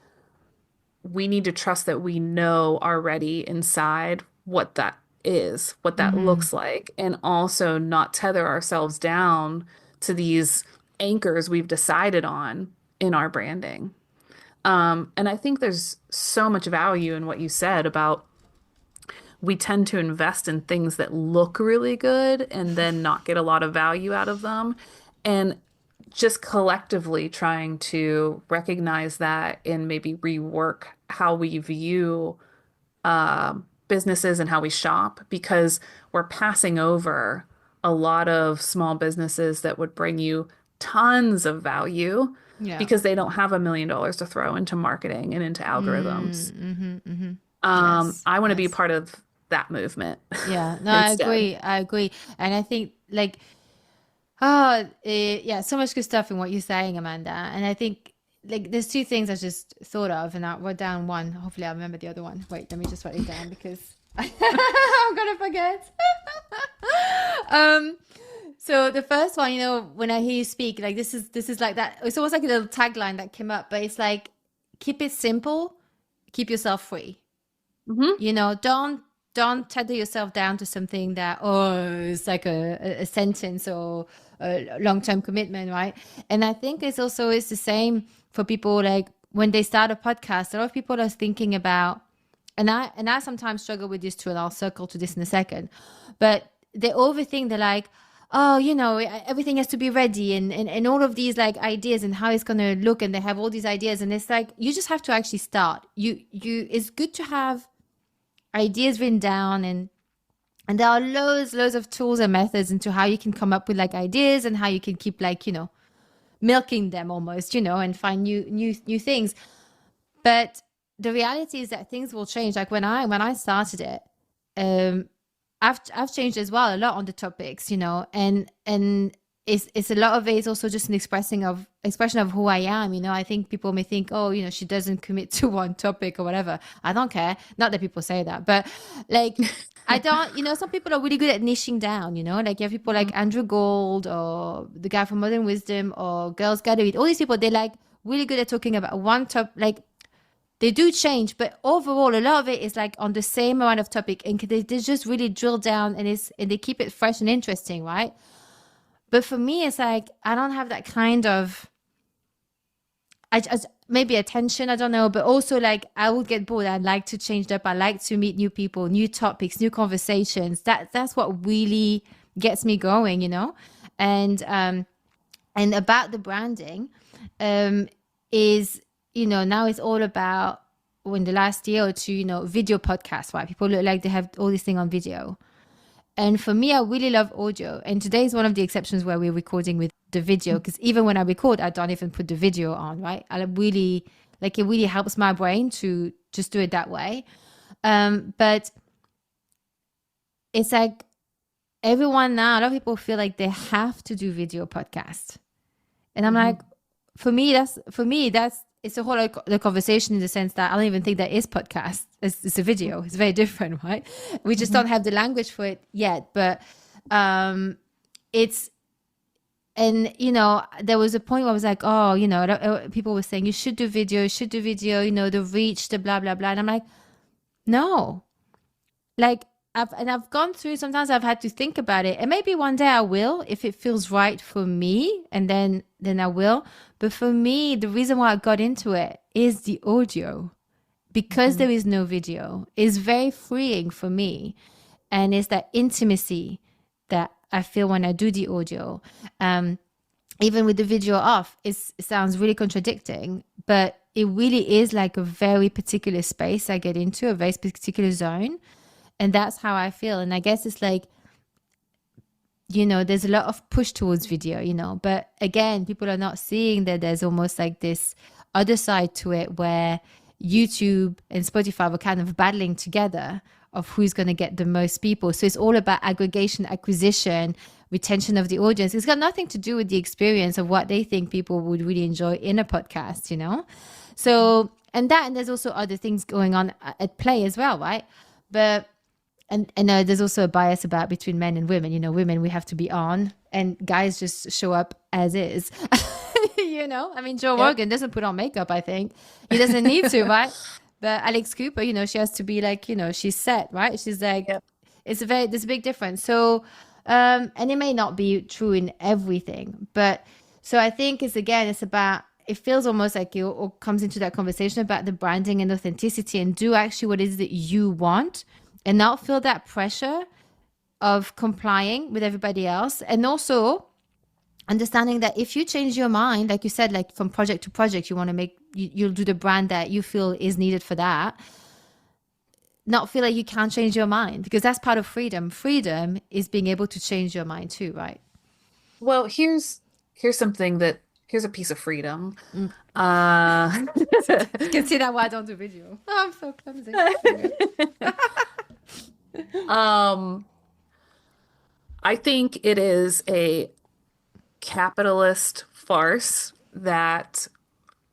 we need to trust that we know already inside what that is, what that Mm-hmm. looks like, and also not tether ourselves down to these anchors we've decided on in our branding. And I think there's so much value in what you said about we tend to invest in things that look really good and then not get a lot of value out of them. And just collectively trying to recognize that and maybe rework how we view businesses and how we shop because we're passing over a lot of small businesses that would bring you tons of value Yeah. because they don't have $1 million to throw into marketing and into algorithms. Mm-hmm. Mm-hmm. Yes. I want to be Yes. part of that movement Yeah. No, I instead. agree. I agree. And I think like, oh, yeah, so much good stuff in what you're saying, Amanda. And I think like there's two things I just thought of, and I wrote down one. Hopefully, I'll remember the other one. Wait, let me just write it down because I'm gonna forget. um, so the first one, when I hear you speak, like this is like that. It's almost like a little tagline that came up, but it's like keep it simple, keep yourself free. Hmm. Don't tether yourself down to something that it's like a sentence or a long-term commitment, right? And I think it's the same for people like when they start a podcast. A lot of people are thinking about, and I sometimes struggle with this too, and I'll circle to this in a second, but they overthink. They're like, oh, everything has to be ready, and all of these like ideas and how it's going to look, and they have all these ideas, and it's like you just have to actually start. It's good to have ideas written down, and there are loads of tools and methods into how you can come up with like ideas and how you can keep like, milking them almost, and find new things. But the reality is that things will change. Like when I started it, um, I've changed as well a lot on the topics, and it's a lot of it is also just an expression of who I am. I think people may think, oh, she doesn't commit to one topic or whatever. I don't care. Not that people say that, but like I don't, some people are really good at niching down, like you have people like Mhm. Andrew Gold or the guy from Modern Wisdom or Girls Gotta Eat. All these people, they're like really good at talking about one top, like they do change, but overall, a lot of it is like on the same amount of topic, and they just really drill down, and they keep it fresh and interesting, right? But for me, it's like I don't have that kind of maybe attention, I don't know, but also like I would get bored. I like to change it up. I like to meet new people, new topics, new conversations. That's what really gets me going, and and about the branding, um, is now it's all about, in the last year or two, video podcasts, right? People look like they have all this thing on video. And for me, I really love audio. And today is one of the exceptions where we're recording with the video, because even when I record, I don't even put the video on, right? I really like it really helps my brain to just do it that way. But it's like everyone now, a lot of people feel like they have to do video podcast. And I'm like, Mhm. for me, that's it's a whole like the conversation, in the sense that I don't even think that is podcast. It's a video. It's very different, right? We just Mhm. don't have the language for it yet. But um, it's and there was a point where I was like, oh, people were saying you should do video, you should do video. The reach, the blah blah blah, and I'm like, no, like I've gone through, sometimes I've had to think about it, and maybe one day I will, if it feels right for me, and then I will. But for me, the reason why I got into it is the audio, because Mhm. there is no video, is very freeing for me. And it's that intimacy that I feel when I do the audio. um Even with the video off, it sounds really contradicting, but it really is like a very particular space I get into, a very particular zone. And that's how I feel. And I guess it's like, there's a lot of push towards video, but again, people are not seeing that there's almost like this other side to it, where YouTube and Spotify were kind of battling together of who's going to get the most people. So it's all about aggregation, acquisition, retention of the audience. It's got nothing to do with the experience of what they think people would really enjoy in a podcast. So, and there's also other things going on at play as well, right? But and there's also a bias about between men and women. Women, we have to be on, and guys just show up as is. I mean, Joe Yep. Rogan doesn't put on makeup. I think he doesn't need to, right? But Alex Cooper, she has to be like, she's set, right? She's like, Yep. there's a big difference. So, and it may not be true in everything, but so I think it's about, it feels almost like it all comes into that conversation about the branding and authenticity, and do actually what it is that you want, and not feel that pressure of complying with everybody else. And also understanding that if you change your mind, like you said, like from project to project, you want to you'll do the brand that you feel is needed for that. Not feel like you can't change your mind, because that's part of freedom. Freedom is being able to change your mind too, right? Well, here's something that here's a piece of freedom. Mm. Uh You can see that why I don't do video. Oh, I'm so clumsy. Anyway. um I think it is a capitalist farce that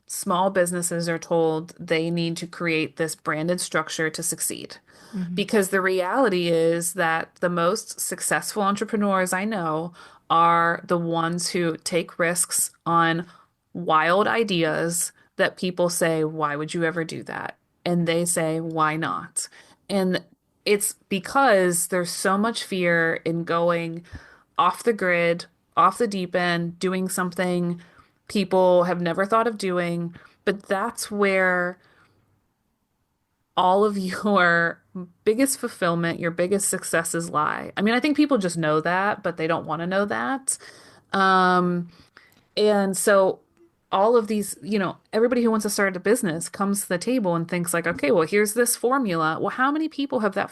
small businesses are told they need to create this branded structure to succeed. Hmm. Because the reality is that the most successful entrepreneurs I know are the ones who take risks on wild ideas that people say, why would you ever do that? And they say, why not? And it's because there's so much fear in going off the grid, off the deep end, doing something people have never thought of doing. But that's where all of your biggest fulfillment, your biggest successes lie. I mean, I think people just know that, but they don't want to know that. Um, and so all of these, everybody who wants to start a business comes to the table and thinks like, okay, well, here's this formula. Well, how many people has that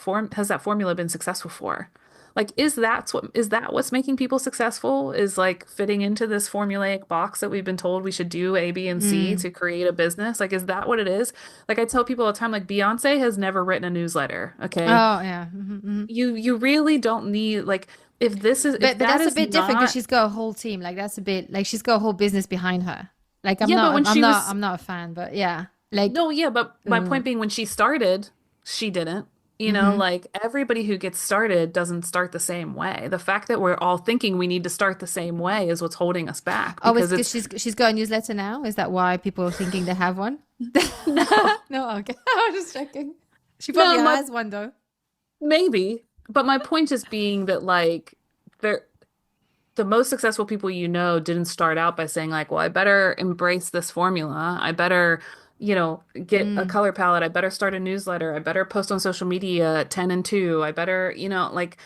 formula been successful for? Like, is that what's making people successful? Is like fitting into this formulaic box that we've been told we should do A, B, and C Mm. to create a business? Like, is that what it is? Like I tell people all the time, like Beyonce has never written a newsletter. Okay. Oh yeah. Hmm. You really don't need like if But that that's a is bit different because not. she's got a whole team. Like that's a bit like she's got a whole business behind her. Like Yeah, but when she was I'm not a fan, but yeah. Like No, yeah, but my uh, point being when she started, she didn't. mm-hmm. Like everybody who gets started doesn't start the same way. The fact that we're all thinking we need to start the same way is what's holding us back Oh, it's because because it's she's got a newsletter now. Is that why people are thinking they have one? no, No, okay. I was just checking. She no, probably my has one though. maybe, but my point just being that like there the most successful people didn't start out by saying like, well, I better embrace this formula. I better, get a Mm. color palette. I better start a newsletter. I better post on social media at 10 and 2. I better, like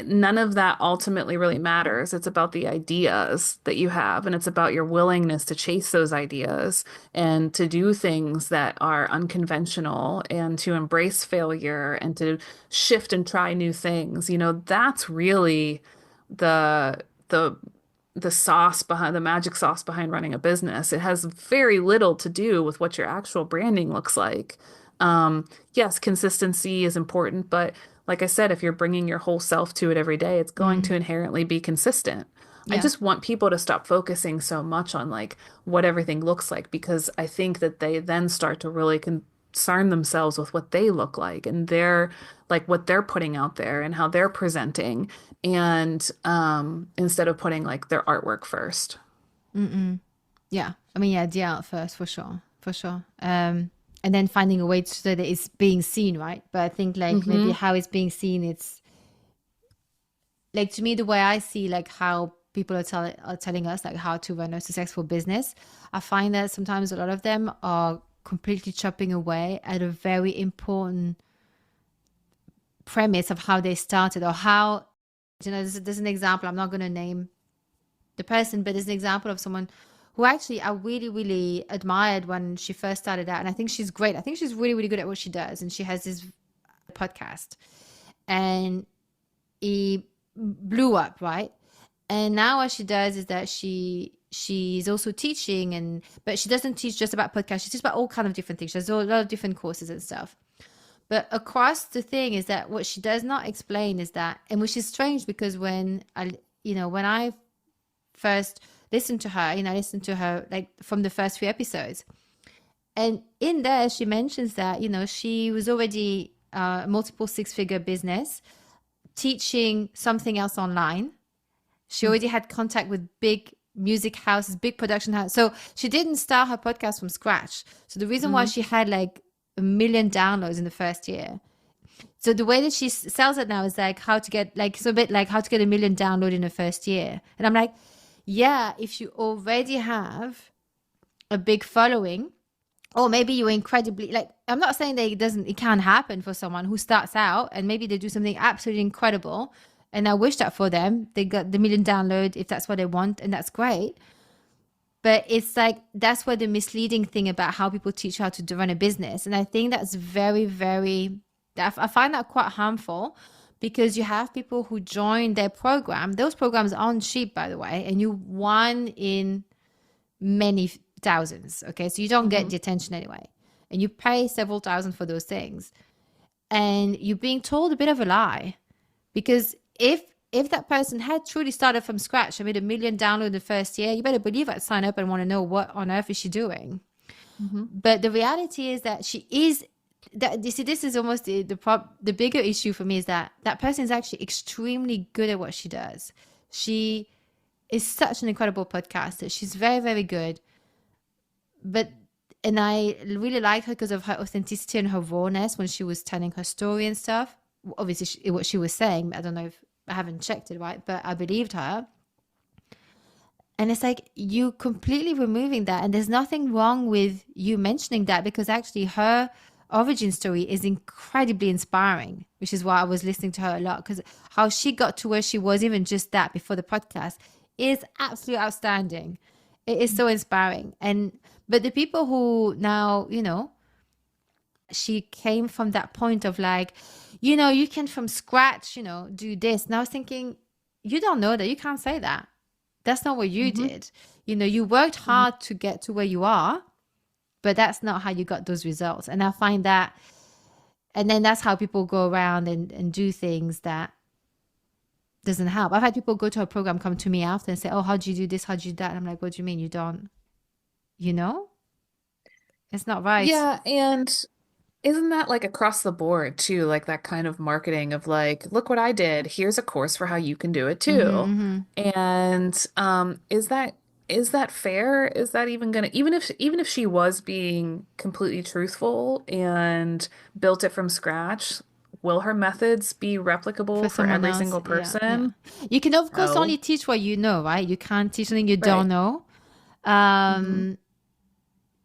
none of that ultimately really matters. It's about the ideas that you have, and it's about your willingness to chase those ideas and to do things that are unconventional and to embrace failure and to shift and try new things. That's really the the the magic sauce behind running a business. It has very little to do with what your actual branding looks like. Yes, consistency is important, but like I said, if you're bringing your whole self to it every day, it's going Mm. to inherently be consistent. I Yeah. just want people to stop focusing so much on like what everything looks like because I think that they then start to really concern themselves with what they look like and their like what they're putting out there and how they're presenting and instead of putting like their artwork first. Mm-mm. Yeah. I mean, yeah, the art first for sure, for sure. And then finding a way to so that it's being seen, right? But I think like maybe Hmm. how it's being seen, it's like to me the way I see like how people are telling us like how to run a successful business. I find that sometimes a lot of them are completely chopping away at a very important premise of how they started or how there's an example. I'm not going to name the person, but there's an example of someone who actually I really, really admired when she first started out. And I think she's great. I think she's really, really good at what she does. And she has this podcast and he blew up, right? And now what she does is that she's also teaching and but she doesn't teach just about podcasts. She teaches about all kind of different things. She has a lot of different courses and stuff. But across the thing is that what she does not explain is that, and which is strange because when I first listened to her, I listened to her like from the first few episodes. And in there, she mentions that, she was already a multiple six-figure business teaching something else online. She already had contact with big music houses, big production houses. So she didn't start her podcast from scratch. So the reason why Hmm. she had like 1 million downloads in the first year. So the way that she sells it now is like how to get like so a bit like how to get 1 million download in the first year. And I'm like, yeah, if you already have a big following, or maybe you're incredibly like I'm not saying that it can happen for someone who starts out and maybe they do something absolutely incredible. And I wish that for them. They got the 1 million download if that's what they want, and that's great. But it's like that's where the misleading thing about how people teach how to run a business. And I think that's very, very I find that quite harmful because you have people who join their program. Those programs aren't cheap, by the way, and you one in many thousands. Okay. So you don't get Hmm. the attention anyway. And you pay several thousand for those things. And you're being told a bit of a lie. Because if that person had truly started from scratch and made 1 million download the first year, you better believe I'd sign up and want to know what on earth is she doing. Hmm. But the reality is that she is that you see this is almost the bigger issue for me is that that person is actually extremely good at what she does. She is such an incredible podcaster. She's very, very good. But and I really like her because of her authenticity and her rawness when she was telling her story and stuff. Obviously, what she was saying, I don't know if I haven't checked it right, but I believed her. And it's like you completely removing that, and there's nothing wrong with you mentioning that because actually her origin story is incredibly inspiring, which is why I was listening to her a lot, because how she got to where she was, even just that before the podcast, is absolutely outstanding. It is so inspiring. And but the people who now, she came from that point of like, you can from scratch, do this. And I was thinking, you don't know that. You can't say that. That's not what you Hmm. did. You worked Hmm. hard to get to where you are, but that's not how you got those results. And I find that, and then that's how people go around and do things that doesn't help. I've had people go to a program, come to me after and say, oh, how do you do this? How do you do that? And I'm like, what do you mean you don't? You know, it's not right. Yeah, and isn't that like across the board too? Like that kind of marketing of like, look what I did. Here's a course for how you can do it too. Mm-hmm. And is that fair? Is that even gonna even if she was being completely truthful and built it from scratch, will her methods be For replicable for someone every else, single yeah, yeah. person? You can of course only No. teach what you know, right? You can't teach something you don't Right. know. Hmm. Um,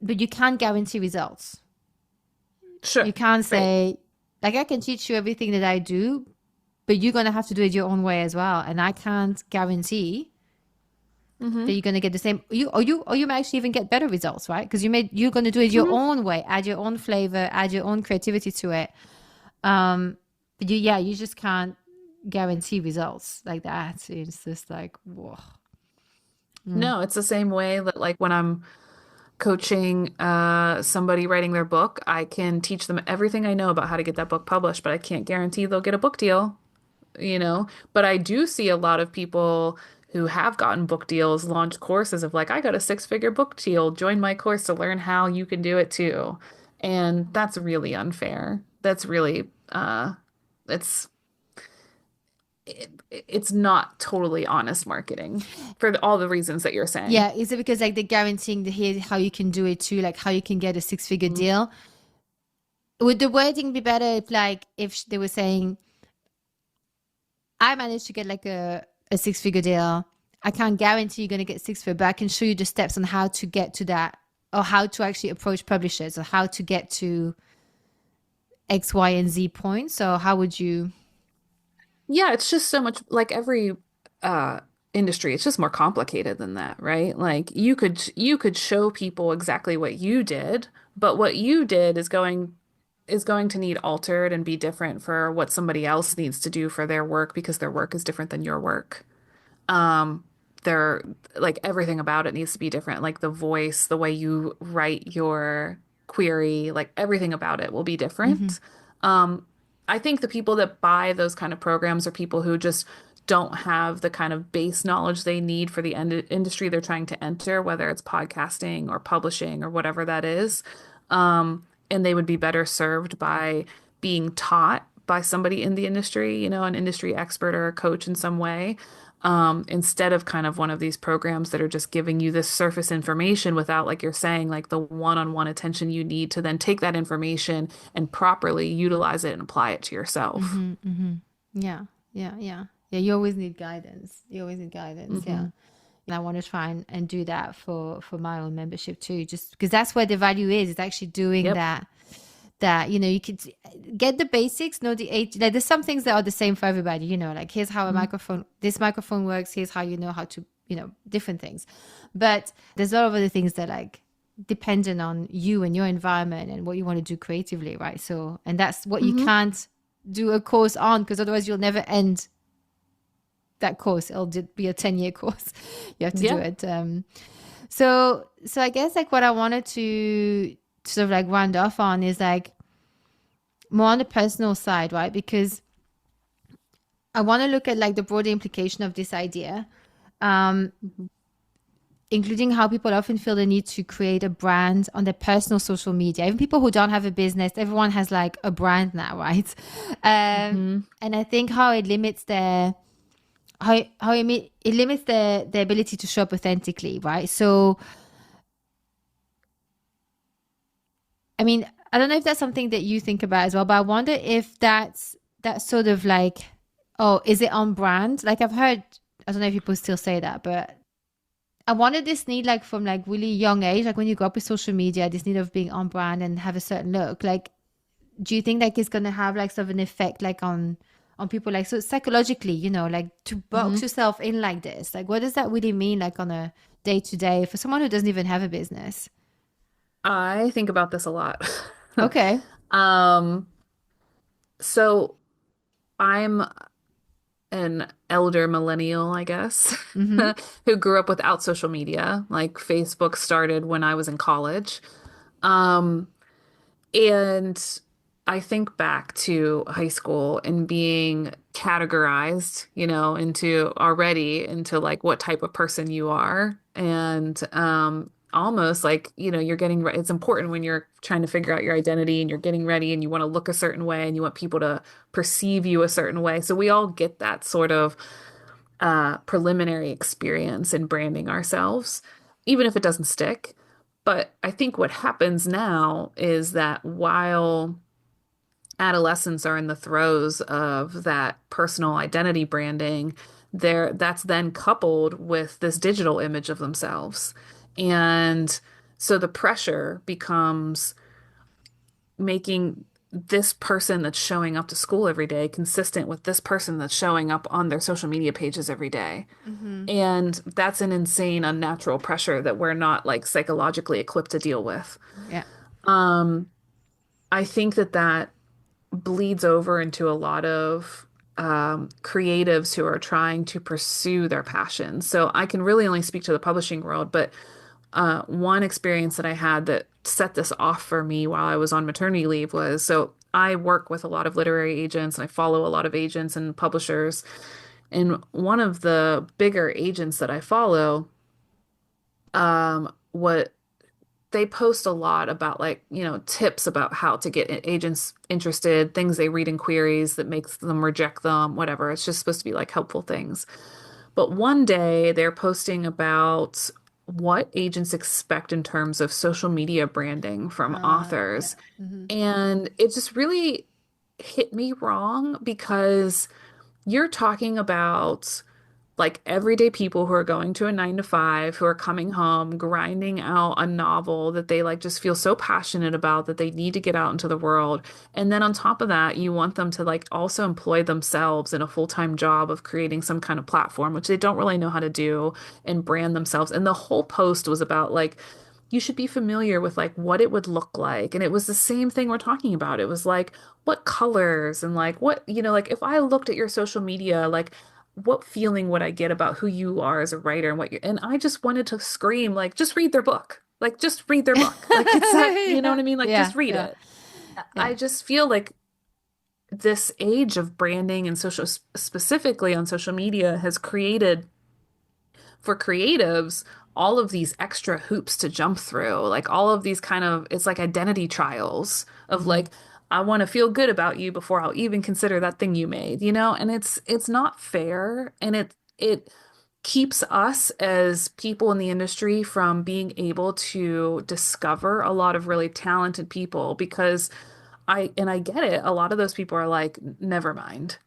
but you can't guarantee results. Sure. You can't Right. say, like, I can teach you everything that I do, but you're gonna have to do it your own way as well. And I can't guarantee that Hmm. you're gonna get the same. You might actually even get better results, right? Because you're gonna do it your Hmm. own way, add your own flavor, add your own creativity to it. But you just can't guarantee results like that. It's just like, whoa. Mm. No, it's the same way that like when I'm coaching somebody writing their book, I can teach them everything I know about how to get that book published, but I can't guarantee they'll get a book deal, you know? But I do see a lot of people who have gotten book deals launch courses of like, I got a six-figure book deal, join my course to learn how you can do it too. And that's really unfair. That's really it's it's not totally honest marketing for all the reasons that you're saying. Yeah, is it because like they're guaranteeing the here how you can do it too, like how you can get a six-figure Mhm. deal? Would the wording be better if like if they were saying, I managed to get like a six-figure deal. I can't guarantee you're gonna get six-figure, but I can show you the steps on how to get to that, or how to actually approach publishers, or how to get to X, Y, and Z points. So how would you? Yeah, it's just so much like every uh industry, it's just more complicated than that, right? Like you could show people exactly what you did, but what you did is going to need altered and be different for what somebody else needs to do for their work because their work is different than your work. Um, they're like everything about it needs to be different. Like the voice, the way you write your query, like everything about it will be Mhm, different. I think the people that buy those kind of programs are people who just don't have the kind of base knowledge they need for the industry they're trying to enter, whether it's podcasting or publishing or whatever that is. And they would be better served by being taught by somebody in the industry, an industry expert or a coach in some way, instead of kind of one of these programs that are just giving you this surface information without, like you're saying, like the one-on-one attention you need to then take that information and properly utilize it and apply it to yourself. mhm, mhm. Yeah, yeah, yeah, yeah. You always need guidance. You always need guidance. Yeah. Hmm. And I want to try and do that for my own membership too, just because that's where the value is. It's actually doing Yep. that. That you could get the basics, know the age. Like there's some things that are the same for everybody. Like here's how this microphone works. Here's how you know how to, different things. But there's a lot of other things that like dependent on you and your environment and what you want to do creatively, right? So, and that's what you Hmm. can't do a course on, because otherwise you'll never end that course. It'll be a 10-year course. You have to do Yeah. it. So I guess like what I wanted to sort of like round off on is like more on the personal side, right? Because I want to look at like the broader implication of this idea, um, Hmm. including how people often feel the need to create a brand on their personal social media. Even people who don't have a business, everyone has like a brand now, right? Hmm. And I think how it limits it limits their ability to show up authentically, right? So I mean, I don't know if that's something that you think about as well, but I wonder if that's sort of like, oh, is it on brand? Like I've heard, I don't know if people still say that, but I wanted this need like from like really young age, like when you grow up with social media, this need of being on brand and have a certain look. Like, do you think like it's gonna have like sort of an effect like on people like so psychologically, like to box Hmm. yourself in like this? Like what does that really mean like on a day to day for someone who doesn't even have a business? I think about this a lot. Okay. Um, so I'm an elder millennial, I guess, Mm-hmm. who grew up without social media. Like Facebook started when I was in college. Um, And I think back to high school and being categorized, into like what type of person you are. And almost like, you're getting it's important when you're trying to figure out your identity and you're getting ready and you want to look a certain way and you want people to perceive you a certain way. So we all get that sort of preliminary experience in branding ourselves, even if it doesn't stick. But I think what happens now is that while adolescents are in the throes of that personal identity branding, that's then coupled with this digital image of themselves. And so the pressure becomes making this person that's showing up to school every day consistent with this person that's showing up on their social media pages every day. Mm-hmm. And that's an insane, unnatural pressure that we're not like psychologically equipped to deal with. Yeah. Um, I think that bleeds over into a lot of creatives who are trying to pursue their passions. So I can really only speak to the publishing world, but one experience that I had that set this off for me while I was on maternity leave was so I work with a lot of literary agents and I follow a lot of agents and publishers. And one of the bigger agents that I follow, what they post a lot about like, tips about how to get agents interested, things they read in queries that makes them reject them, whatever. It's just supposed to be like helpful things. But one day they're posting about what agents expect in terms of social media branding from Yeah. authors. Mm-hmm. And it just really hit me wrong because you're talking about like everyday people who are going to a 9 to 5, who are coming home, grinding out a novel that they like just feel so passionate about that they need to get out into the world. And then on top of that, you want them to like also employ themselves in a full-time job of creating some kind of platform, which they don't really know how to do, and brand themselves. And the whole post was about like, you should be familiar with like what it would look like. And it was the same thing we're talking about. It was like what colors and like what, like if I looked at your social media, like what feeling would I get about who you are as a writer and what you and I just wanted to scream like just read their book. Like just read their book. Like it's that, you know what Yeah. I mean? Like Yeah. just read Yeah. it. Yeah. I just feel like this age of branding and social specifically on social media has created for creatives all of these extra hoops to jump through, like all of these kind of it's like identity trials of Mm-hmm. like I want to feel good about you before I'll even consider that thing you made, and it's not fair and it keeps us as people in the industry from being able to discover a lot of really talented people because I get it. A lot of those people are like, never mind,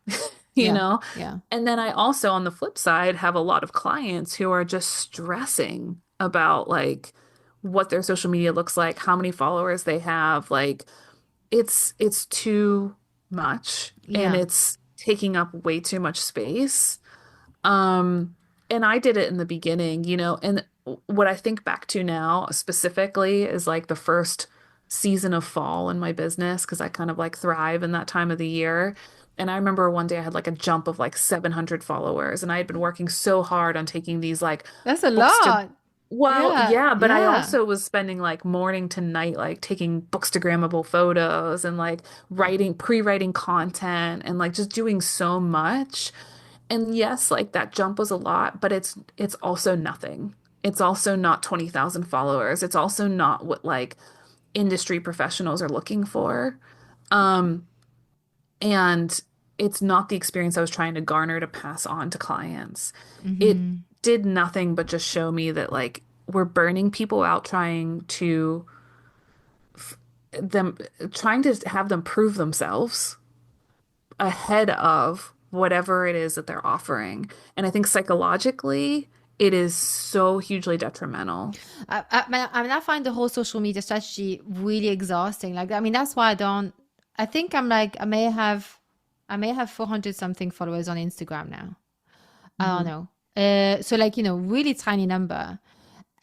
you Yeah. know? Yeah. And then I also, on the flip side, have a lot of clients who are just stressing about like what their social media looks like, how many followers they have. Like it's too much and Yeah. it's taking up way too much space. Um, and I did it in the beginning, and what I think back to now specifically is like the first season of fall in my business because I kind of like thrive in that time of the year. And I remember one day I had like a jump of like 700 followers, and I had been working so hard on taking these like That's a books to, lot. well, Yeah. yeah, but I Yeah. also was spending like morning to night, like taking bookstagrammable photos and like writing, pre-writing content and like just doing so much. And yes, like that jump was a lot, but it's also nothing. It's also not 20,000 followers. It's also not what like industry professionals are looking for. Um, and it's not the experience I was trying to garner to pass on to clients. It Mm-hmm. did nothing but just show me that like we're burning people out them trying to have them prove themselves ahead of whatever it is that they're offering. And I think psychologically, it is so hugely detrimental. I mean, I find the whole social media strategy really exhausting. Like, I mean, that's why I don't. I think I may have 400 something followers on Instagram now. I don't Hmm. know. So like, really tiny number.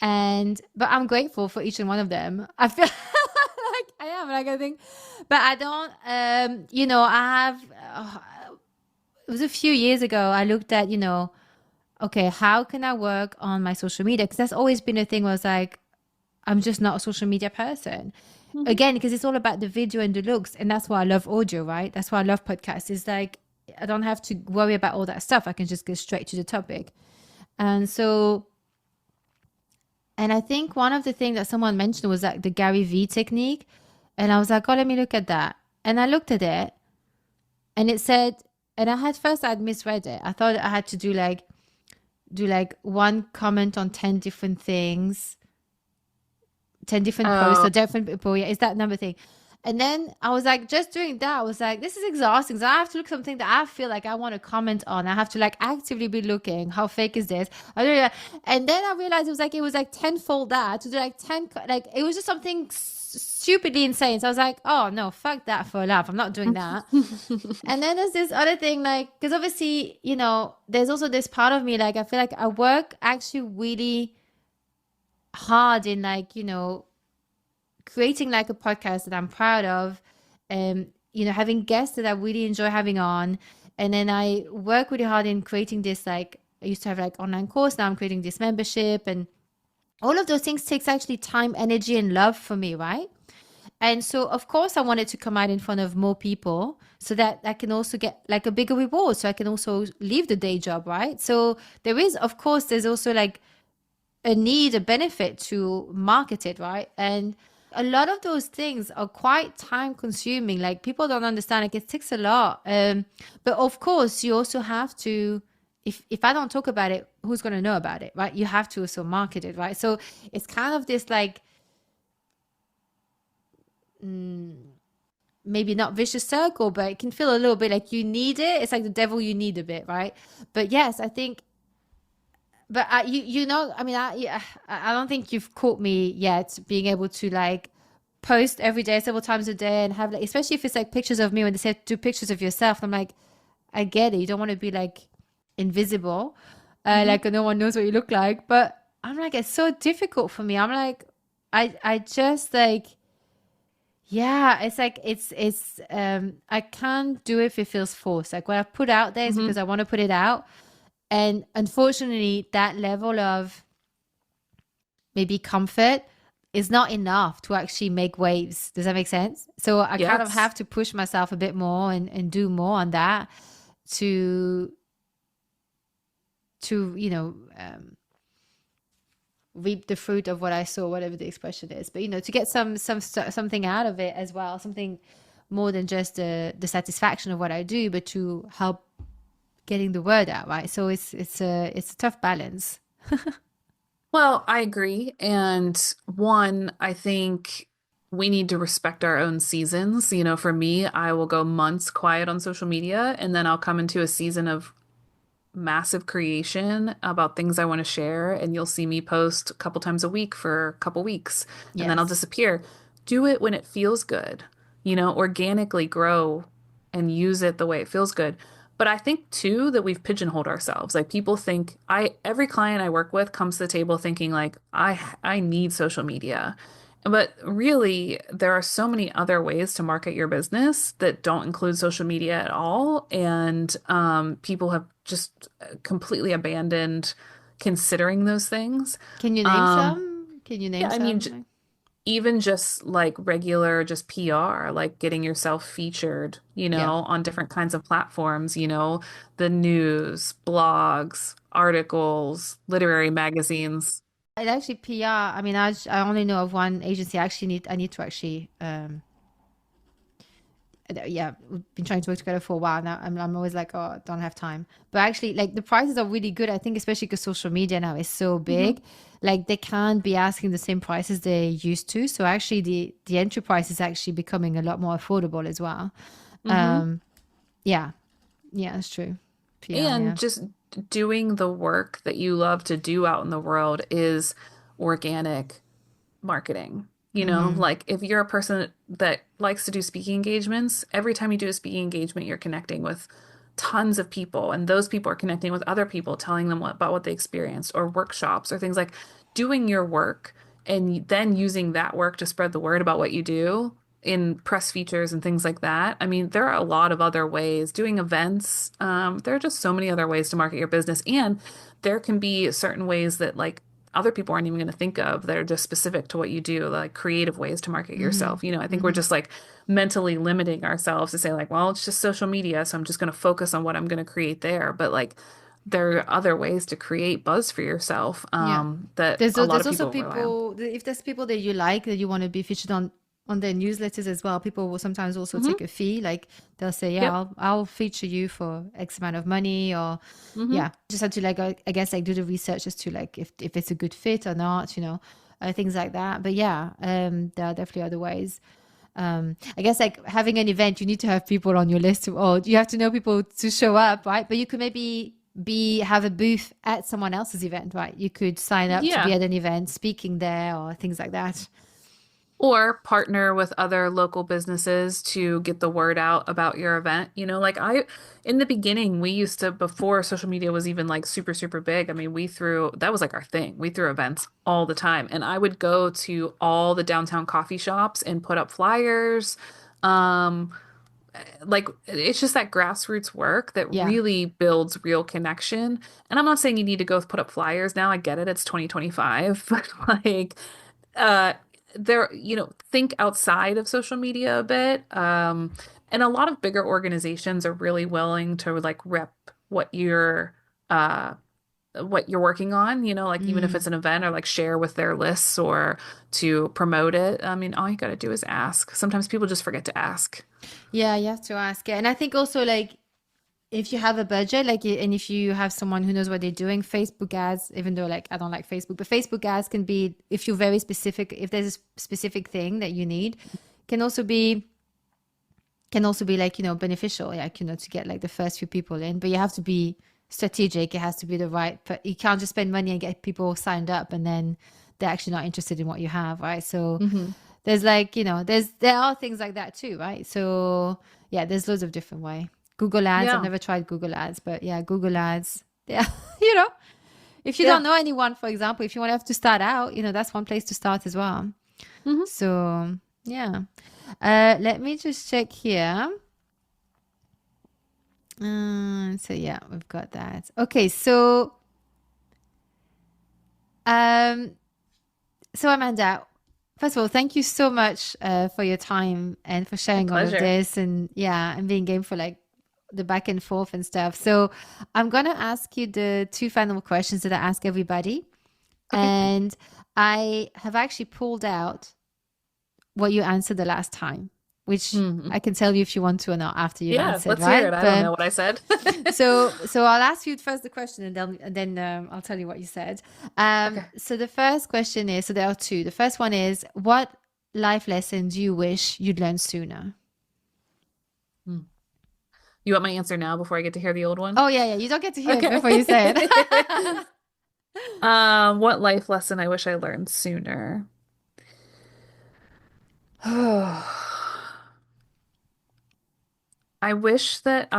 And but I'm grateful for each and one of them. I feel like I am like I think, but I don't. I have. It was a few years ago. I looked at okay, how can I work on my social media? Because that's always been a thing. Where I was like, I'm just not a social media person. Hmm. Again, because it's all about the video and the looks, and that's why I love audio, right? That's why I love podcasts. It's like I don't have to worry about all that stuff. I can just go straight to the topic. And so, and I think one of the things that someone mentioned was like the Gary V technique. And I was like, oh, let me look at that. And I looked at it and it said, and I had first I'd misread it. I thought I had to do like one comment on 10 different things, 10 different posts Oh, or different people. Yeah, it's that number thing. And then I was like, just doing that, I was like, this is exhausting. So I have to look something that I feel like I want to comment on. I have to like actively be looking. How fake is this? I don't know. And then I realized it was like tenfold that to do like 10, like it was just something stupidly insane. So I was like, oh no, fuck that for a laugh. I'm not doing that. And then there's this other thing, like, because obviously, there's also this part of me, like, I feel like I work actually really hard in like, creating like a podcast that I'm proud of, having guests that I really enjoy having on. And then I work really hard in creating this, like, I used to have like online course, now I'm creating this membership. And all of those things takes actually time, energy, and love for me, right? And so, of course, I wanted to come out in front of more people so that I can also get like a bigger reward. So I can also leave the day job, right? So of course, there's also like a need, a benefit to market it, right? And a lot of those things are quite time consuming. Like people don't understand, like it takes a lot. But of course, you also have to, if I don't talk about it, who's going to know about it, right? You have to also market it, right? So it's kind of this like, maybe not vicious circle, but it can feel a little bit like you need it. It's like the devil you need a bit, right? But yes, I think, but I mean, yeah, I don't think you've caught me yet being able to like post every day, several times a day, and have like, especially if it's like pictures of me when they say do pictures of yourself. I'm like, I get it. You don't want to be like invisible, Mhm. like no one knows what you look like. But I'm like, it's so difficult for me. I'm like, I just like, yeah, it's like I can't do it if it feels forced. Like what I put out there is because Mhm. I want to put it out. And unfortunately, that level of maybe comfort is not enough to actually make waves. Does that make sense? So I kind of Yes. have to push myself a bit more and do more on that to reap the fruit of what I saw, whatever the expression is. But to get something out of it as well, something more than just the satisfaction of what I do, but to help getting the word out, right? So it's a tough balance. Well, I agree. And one, I think we need to respect our own seasons. For me, I will go months quiet on social media and then I'll come into a season of massive creation about things I want to share. And you'll see me post a couple times a week for a couple weeks and then I'll Yes. disappear. Do it when it feels good, organically grow and use it the way it feels good. But I think too that we've pigeonholed ourselves. Like people think every client I work with comes to the table thinking like I need social media. But really, there are so many other ways to market your business that don't include social media at all. And people have just completely abandoned considering those things. Can you name Um, some? Can you name yeah, I mean, some? even just like regular, just PR, like getting yourself featured, Yeah. on different kinds of platforms, the news, blogs, articles, literary magazines. And actually, PR. I mean, I only know of one agency. I need to actually yeah, we've been trying to work together for a while now. I'm always like, oh, don't have time. But actually, like the prices are really good. I think, especially because social media now is so Hmm. big, like they can't be asking the same prices they used to. So actually, the entry price is actually becoming a lot more affordable as well. Hmm. Um, yeah, yeah, that's true. PR, And yeah, just doing the work that you love to do out in the world is organic marketing. You know, Mm-hmm. like if you're a person that likes to do speaking engagements, every time you do a speaking engagement, you're connecting with tons of people, and those people are connecting with other people, telling them about what they experienced, or workshops, or things like doing your work and then using that work to spread the word about what you do in press features and things like that. I mean, there are a lot of other ways. Doing events, there are just so many other ways to market your business, and there can be certain ways that like other people aren't even going to think of that are just specific to what you do, like creative ways to market Mm-hmm. yourself. You know, I think we're Mm-hmm. just like mentally limiting ourselves to say like, well, it's just social media, so I'm just going to focus on what I'm going to create there. But like there are other ways to create buzz for yourself Yeah. that a lot There's of also people rely on. people, if there's people that you like that you want to be featured on their newsletters as well, people will sometimes also take Hmm. a fee. Like they'll say, yeah, Yep. I'll feature you for X amount of money, or Hmm. yeah, just have to like I guess like do the research as to like if it's a good fit or not, things like that. But yeah, there are definitely other ways. I guess like having an event, you need to have people on your list, or you have to know people to show up, right? But you could maybe have a booth at someone else's event, right? You could sign up to be Yeah. at an event, speaking there, or things like that. Or partner with other local businesses to get the word out about your event. You know, like in the beginning, we used to, before social media was even like super, super big. I mean, that was like our thing. We threw events all the time. And I would go to all the downtown coffee shops and put up flyers. Um, like it's just that grassroots work that Yeah. really builds real connection. And I'm not saying you need to go put up flyers now. I get it. It's 2025, but like uh think outside of social media a bit. And a lot of bigger organizations are really willing to like rep uh what you're working on, like even if Mm. it's an event, or like share with their lists or to promote it. I mean, all you got to do is ask. Sometimes people just forget to ask. Yeah, you have to ask. Yeah. And I think also like if you have a budget, like, and if you have someone who knows what they're doing, Facebook ads, even though like I don't like Facebook, but Facebook ads can be, if you're very specific, if there's a specific thing that you need, can also be like, beneficial, like, to get like the first few people in, but you have to be strategic. It has to be the right, but you can't just spend money and get people signed up and then they're actually not interested in what you have, right? So Hmm. there's like, there are things like that too, right? So yeah, there's loads of different way. Google ads, I've Yeah. never tried Google ads, but yeah, Google ads. Yeah, you know, if you don't Yeah. know anyone, for example, if you want to have to start out, that's one place to start as well. Hmm. So yeah. Let me just check here. So yeah, we've got that. Okay, um, so Amanda, first of all, thank you so much for your time and for My sharing all of pleasure. this, and yeah, and being game for like the back and forth and stuff. So I'm gonna ask you the two final questions that I ask everybody, Okay. and I have actually pulled out what you answered the last time, which Hmm. I can tell you if you want to or not after you've Yeah, answered, let's hear it. right? I don't But know what I said. so I'll ask you first the question, and then I'll tell you what you said. Okay. So the first question is, so there are two. The first one is, what life lesson do you wish you'd learned sooner? Hmm. You want my answer now before I get to hear the old one? Oh yeah, yeah. You don't get to hear it Okay. before you say it. What life lesson I wish I learned sooner? I wish that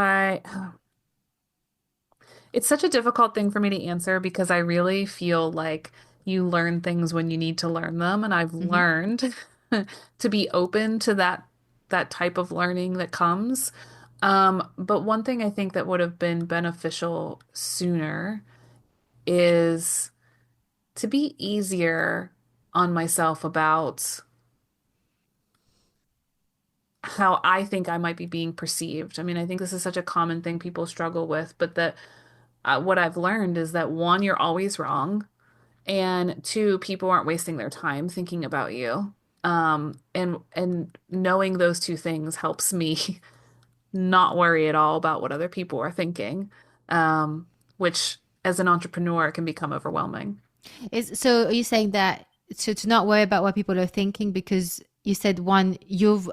it's such a difficult thing for me to answer because I really feel like you learn things when you need to learn them, and I've Hmm. learned to be open to that type of learning that comes. But one thing I think that would have been beneficial sooner is to be easier on myself about how I think I might be being perceived. I mean, I think this is such a common thing people struggle with, but that what I've learned is that one, you're always wrong, and two, people aren't wasting their time thinking about you. And knowing those two things helps me not worry at all about what other people are thinking, which as an entrepreneur can become overwhelming. Is so? Are you saying that to not worry about what people are thinking because you said one, you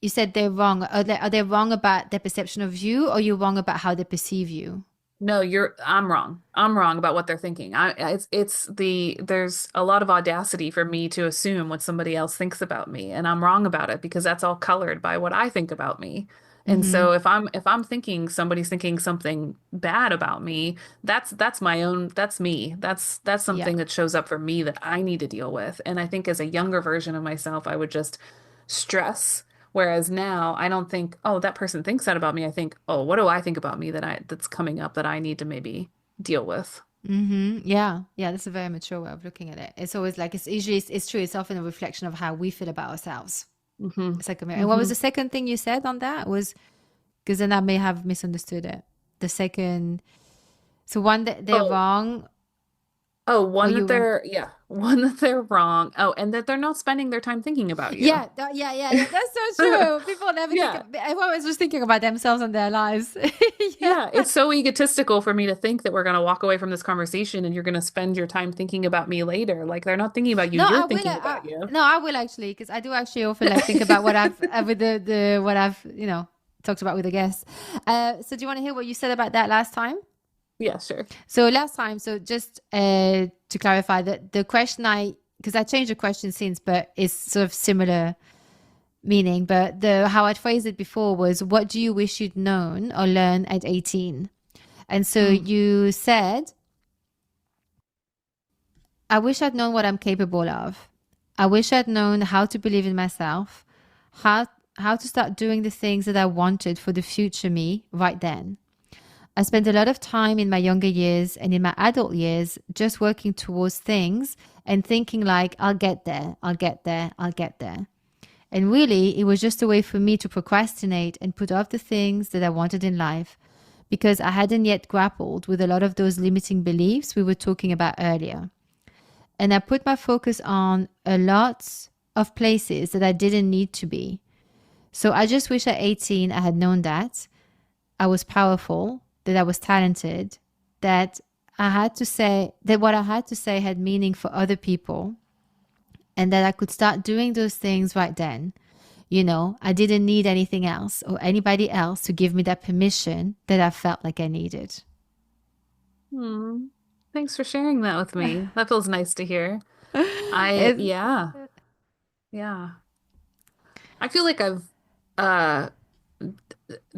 said they're wrong. Are they wrong about their perception of you, or you're wrong about how they perceive you? No, I'm wrong. I'm wrong about what they're thinking. There's a lot of audacity for me to assume what somebody else thinks about me, and I'm wrong about it because that's all colored by what I think about me. And Mm-hmm. so if I'm thinking somebody's thinking something bad about me, that's my own, that's me. That's Yeah. something that shows up for me that I need to deal with. And I think as a younger version of myself, I would just stress. Whereas now I don't think, oh, that person thinks that about me. I think, oh, what do I think about me that's coming up that I need to maybe deal with? Mm-hmm. Yeah. Yeah. That's a very mature way of looking at it. It's always like, it's usually, it's true. It's often a reflection of how we feel about ourselves. Hmm. It's like a mirror. And what was Hmm. the second thing you said on that? Was because then I may have misunderstood it. The second, so one that they're Oh, wrong, oh, or one that you were, they're, yeah, one that they're wrong. Oh, and that they're not spending their time thinking about you. yeah, yeah. That's so true. People never think Yeah. of, everyone is just thinking about themselves and their lives. Yeah. Yeah, it's so egotistical for me to think that we're going to walk away from this conversation and you're going to spend your time thinking about me later. Like they're not thinking about you, No, you're I will. thinking about you. No, I will actually, because I do actually often like think about what I've with the what I've talked about with the guests. So do you want to hear what you said about that last time? Yeah, sure. So last time, so just to clarify that the question because I changed the question since, but it's sort of similar meaning. But the how I'd phrased it before was, what do you wish you'd known or learned at 18? And so Mm. you said, I wish I'd known what I'm capable of. I wish I'd known how to believe in myself, how how to start doing the things that I wanted for the future me right then. I spent a lot of time in my younger years and in my adult years just working towards things and thinking like, I'll get there, I'll get there, I'll get there. And really, it was just a way for me to procrastinate and put off the things that I wanted in life because I hadn't yet grappled with a lot of those limiting beliefs we were talking about earlier. And I put my focus on a lot of places that I didn't need to be. So I just wish at 18 I had known that I was powerful, that I was talented, that I had to say that what I had to say had meaning for other people, and that I could start doing those things right then. I didn't need anything else or anybody else to give me that permission that I felt like I needed. Hmm. Thanks for sharing that with me. That feels nice to hear. It's, Yeah, yeah. I feel like I've uh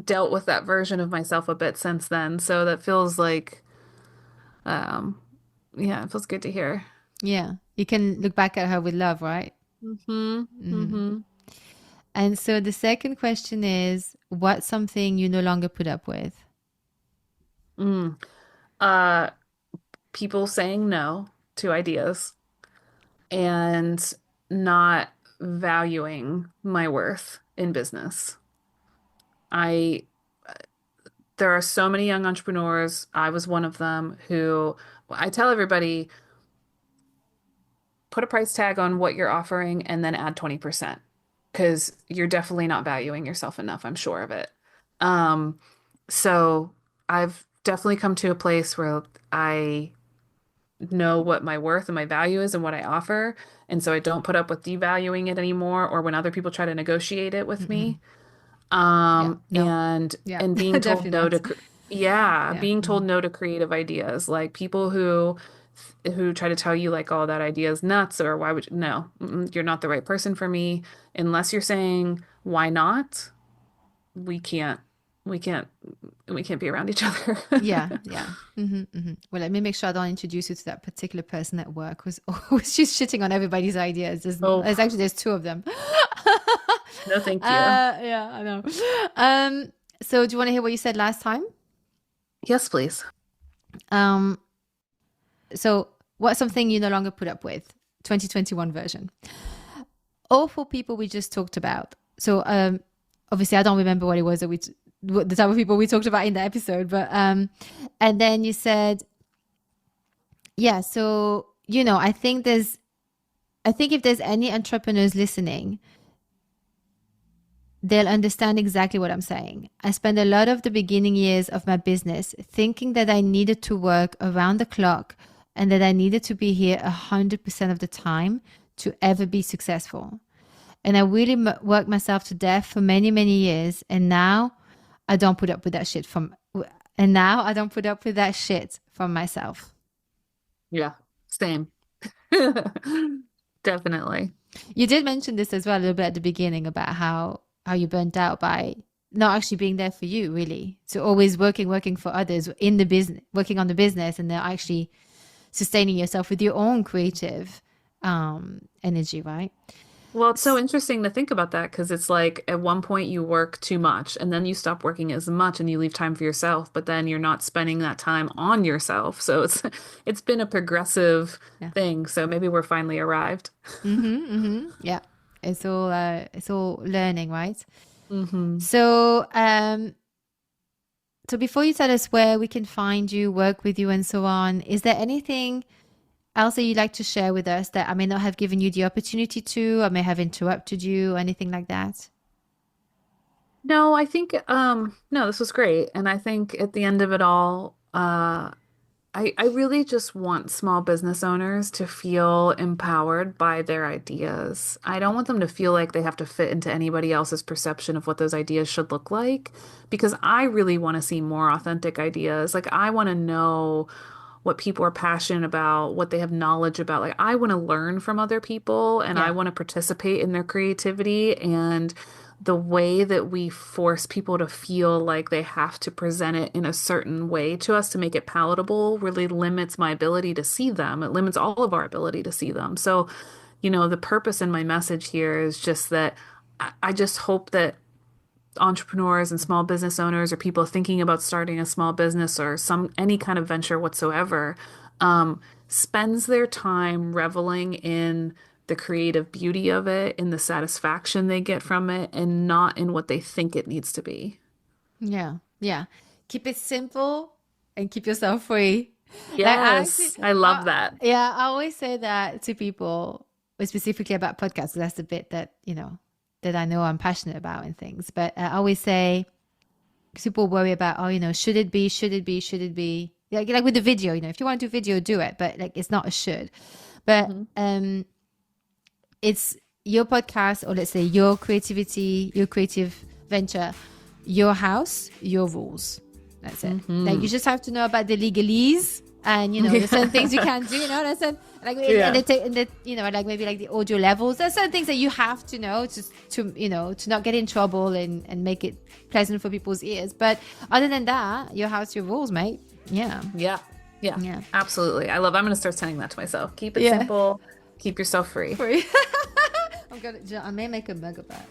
dealt with that version of myself a bit since then. So that feels like, um, yeah, it feels good to hear. yeah, you can look back at her with love, right? Hmm. Mm. Hmm. And so the second question is, what's something you no longer put up with? Mm. Uh, People saying no to ideas and not valuing my worth in business. I There are so many young entrepreneurs. I was one of them who I tell everybody put a price tag on what you're offering and then add 20% because you're definitely not valuing yourself enough. I'm sure of it. Um, so I've definitely come to a place where I know what my worth and my value is and what I offer. And so I don't put up with devaluing it anymore or when other people try to negotiate it with Mm-mm. me. Yeah, no. Yeah, And being told definitely no not. to yeah, Yeah. being told Mm. no to creative ideas, like people who try to tell you like, oh, that idea is nuts or why would you? No, you're not the right person for me unless you're saying why not. We can't we can't we can't be around each other. Yeah, yeah. Well, let me make sure I don't introduce you to that particular person at work who's always she's shitting on everybody's ideas. There's Oh, actually there's two of them. no, thank you. Yeah, I know. So do you want to hear what you said last time? Yes, please. Um, so what's something you no longer put up with? 2021 version. All four people we just talked about. So obviously I don't remember what it was that what the type of people we talked about in the episode, but and then you said, yeah, so I think if there's any entrepreneurs listening, they'll understand exactly what I'm saying. I spent a lot of the beginning years of my business thinking that I needed to work around the clock and that I needed to be here 100% of the time to ever be successful. And I really worked myself to death for many, many years. And now I don't put up with that shit And now I don't put up with that shit from myself. Yeah, same. Definitely. You did mention this as well a little bit at the beginning about how you burnt out by not actually being there for you, really. So always working for others in the business, working on the business, and then actually sustaining yourself with your own creative energy, right? Well, it's so interesting to think about that because it's like at one point you work too much and then you stop working as much and you leave time for yourself, but then you're not spending that time on yourself. So it's been a progressive Yeah. thing. So maybe we're finally arrived. Yeah. It's all learning, right? Hmm. So so before you tell us where we can find you, work with you and so on, is there anything else that you'd like to share with us that I may not have given you the opportunity to, I may have interrupted you, anything like that? No, I think no, this was great. And I think at the end of it all, I really just want small business owners to feel empowered by their ideas. I don't want them to feel like they have to fit into anybody else's perception of what those ideas should look like, because I really want to see more authentic ideas. Like, I want to know what people are passionate about, what they have knowledge about. Like, I want to learn from other people and I Yeah. want to participate in their creativity. And the way that we force people to feel like they have to present it in a certain way to us to make it palatable really limits my ability to see them. It limits all of our ability to see them. So, the purpose in my message here is just that I just hope that entrepreneurs and small business owners or people thinking about starting a small business or any kind of venture whatsoever spends their time reveling in the creative beauty of it, in the satisfaction they get from it, and not in what they think it needs to be. Yeah. Yeah. Keep it simple and keep yourself free. Like I actually, Yes, I love that. yeah, I always say that to people, specifically about podcasts. That's the bit that, that I know I'm passionate about and things. But I always say, 'cause people worry about, oh, should it be, should it be, should it be? Like with the video, if you want to do video, do it. But like, it's not a should. But Hmm. it's your podcast, or let's say your creativity, your creative venture, your house, your rules. That's it. Like you Hmm. just have to know about the legalese, and there's certain things you can't do. There's certain like Yeah. like maybe like the audio levels. There's certain things that you have to know to not get in trouble and make it pleasant for people's ears. But other than that, your house, your rules, mate. Yeah, Yeah. Yeah. yeah, Absolutely. I'm going to start saying that to myself. Keep it yeah. simple, keep yourself free. Free. I may make a mug of that.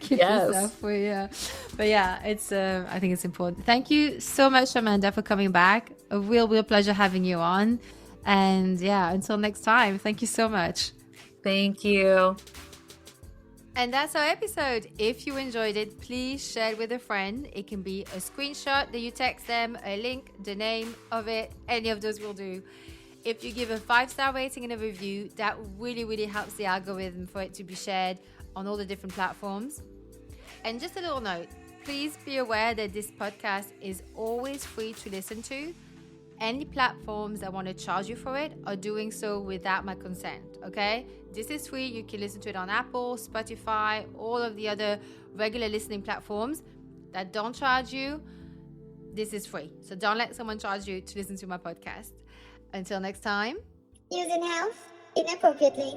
Keep Yes. yourself free, yeah. But yeah, it's I think it's important. Thank you so much, Amanda, for coming back. A real pleasure having you on. And yeah, until next time, thank you so much. Thank you. And that's our episode. If you enjoyed it, please share it with a friend. It can be a screenshot that you text them, a link, the name of it, any of those will do. If you give a 5-star rating and a review, that really helps the algorithm for it to be shared on all the different platforms. And just a little note, please be aware that this podcast is always free to listen to. Any platforms that want to charge you for it are doing so without my consent, okay? This is free. You can listen to it on Apple, Spotify, all of the other regular listening platforms that don't charge you. This is free. So don't let someone charge you to listen to my podcast. Until next time. Using health inappropriately.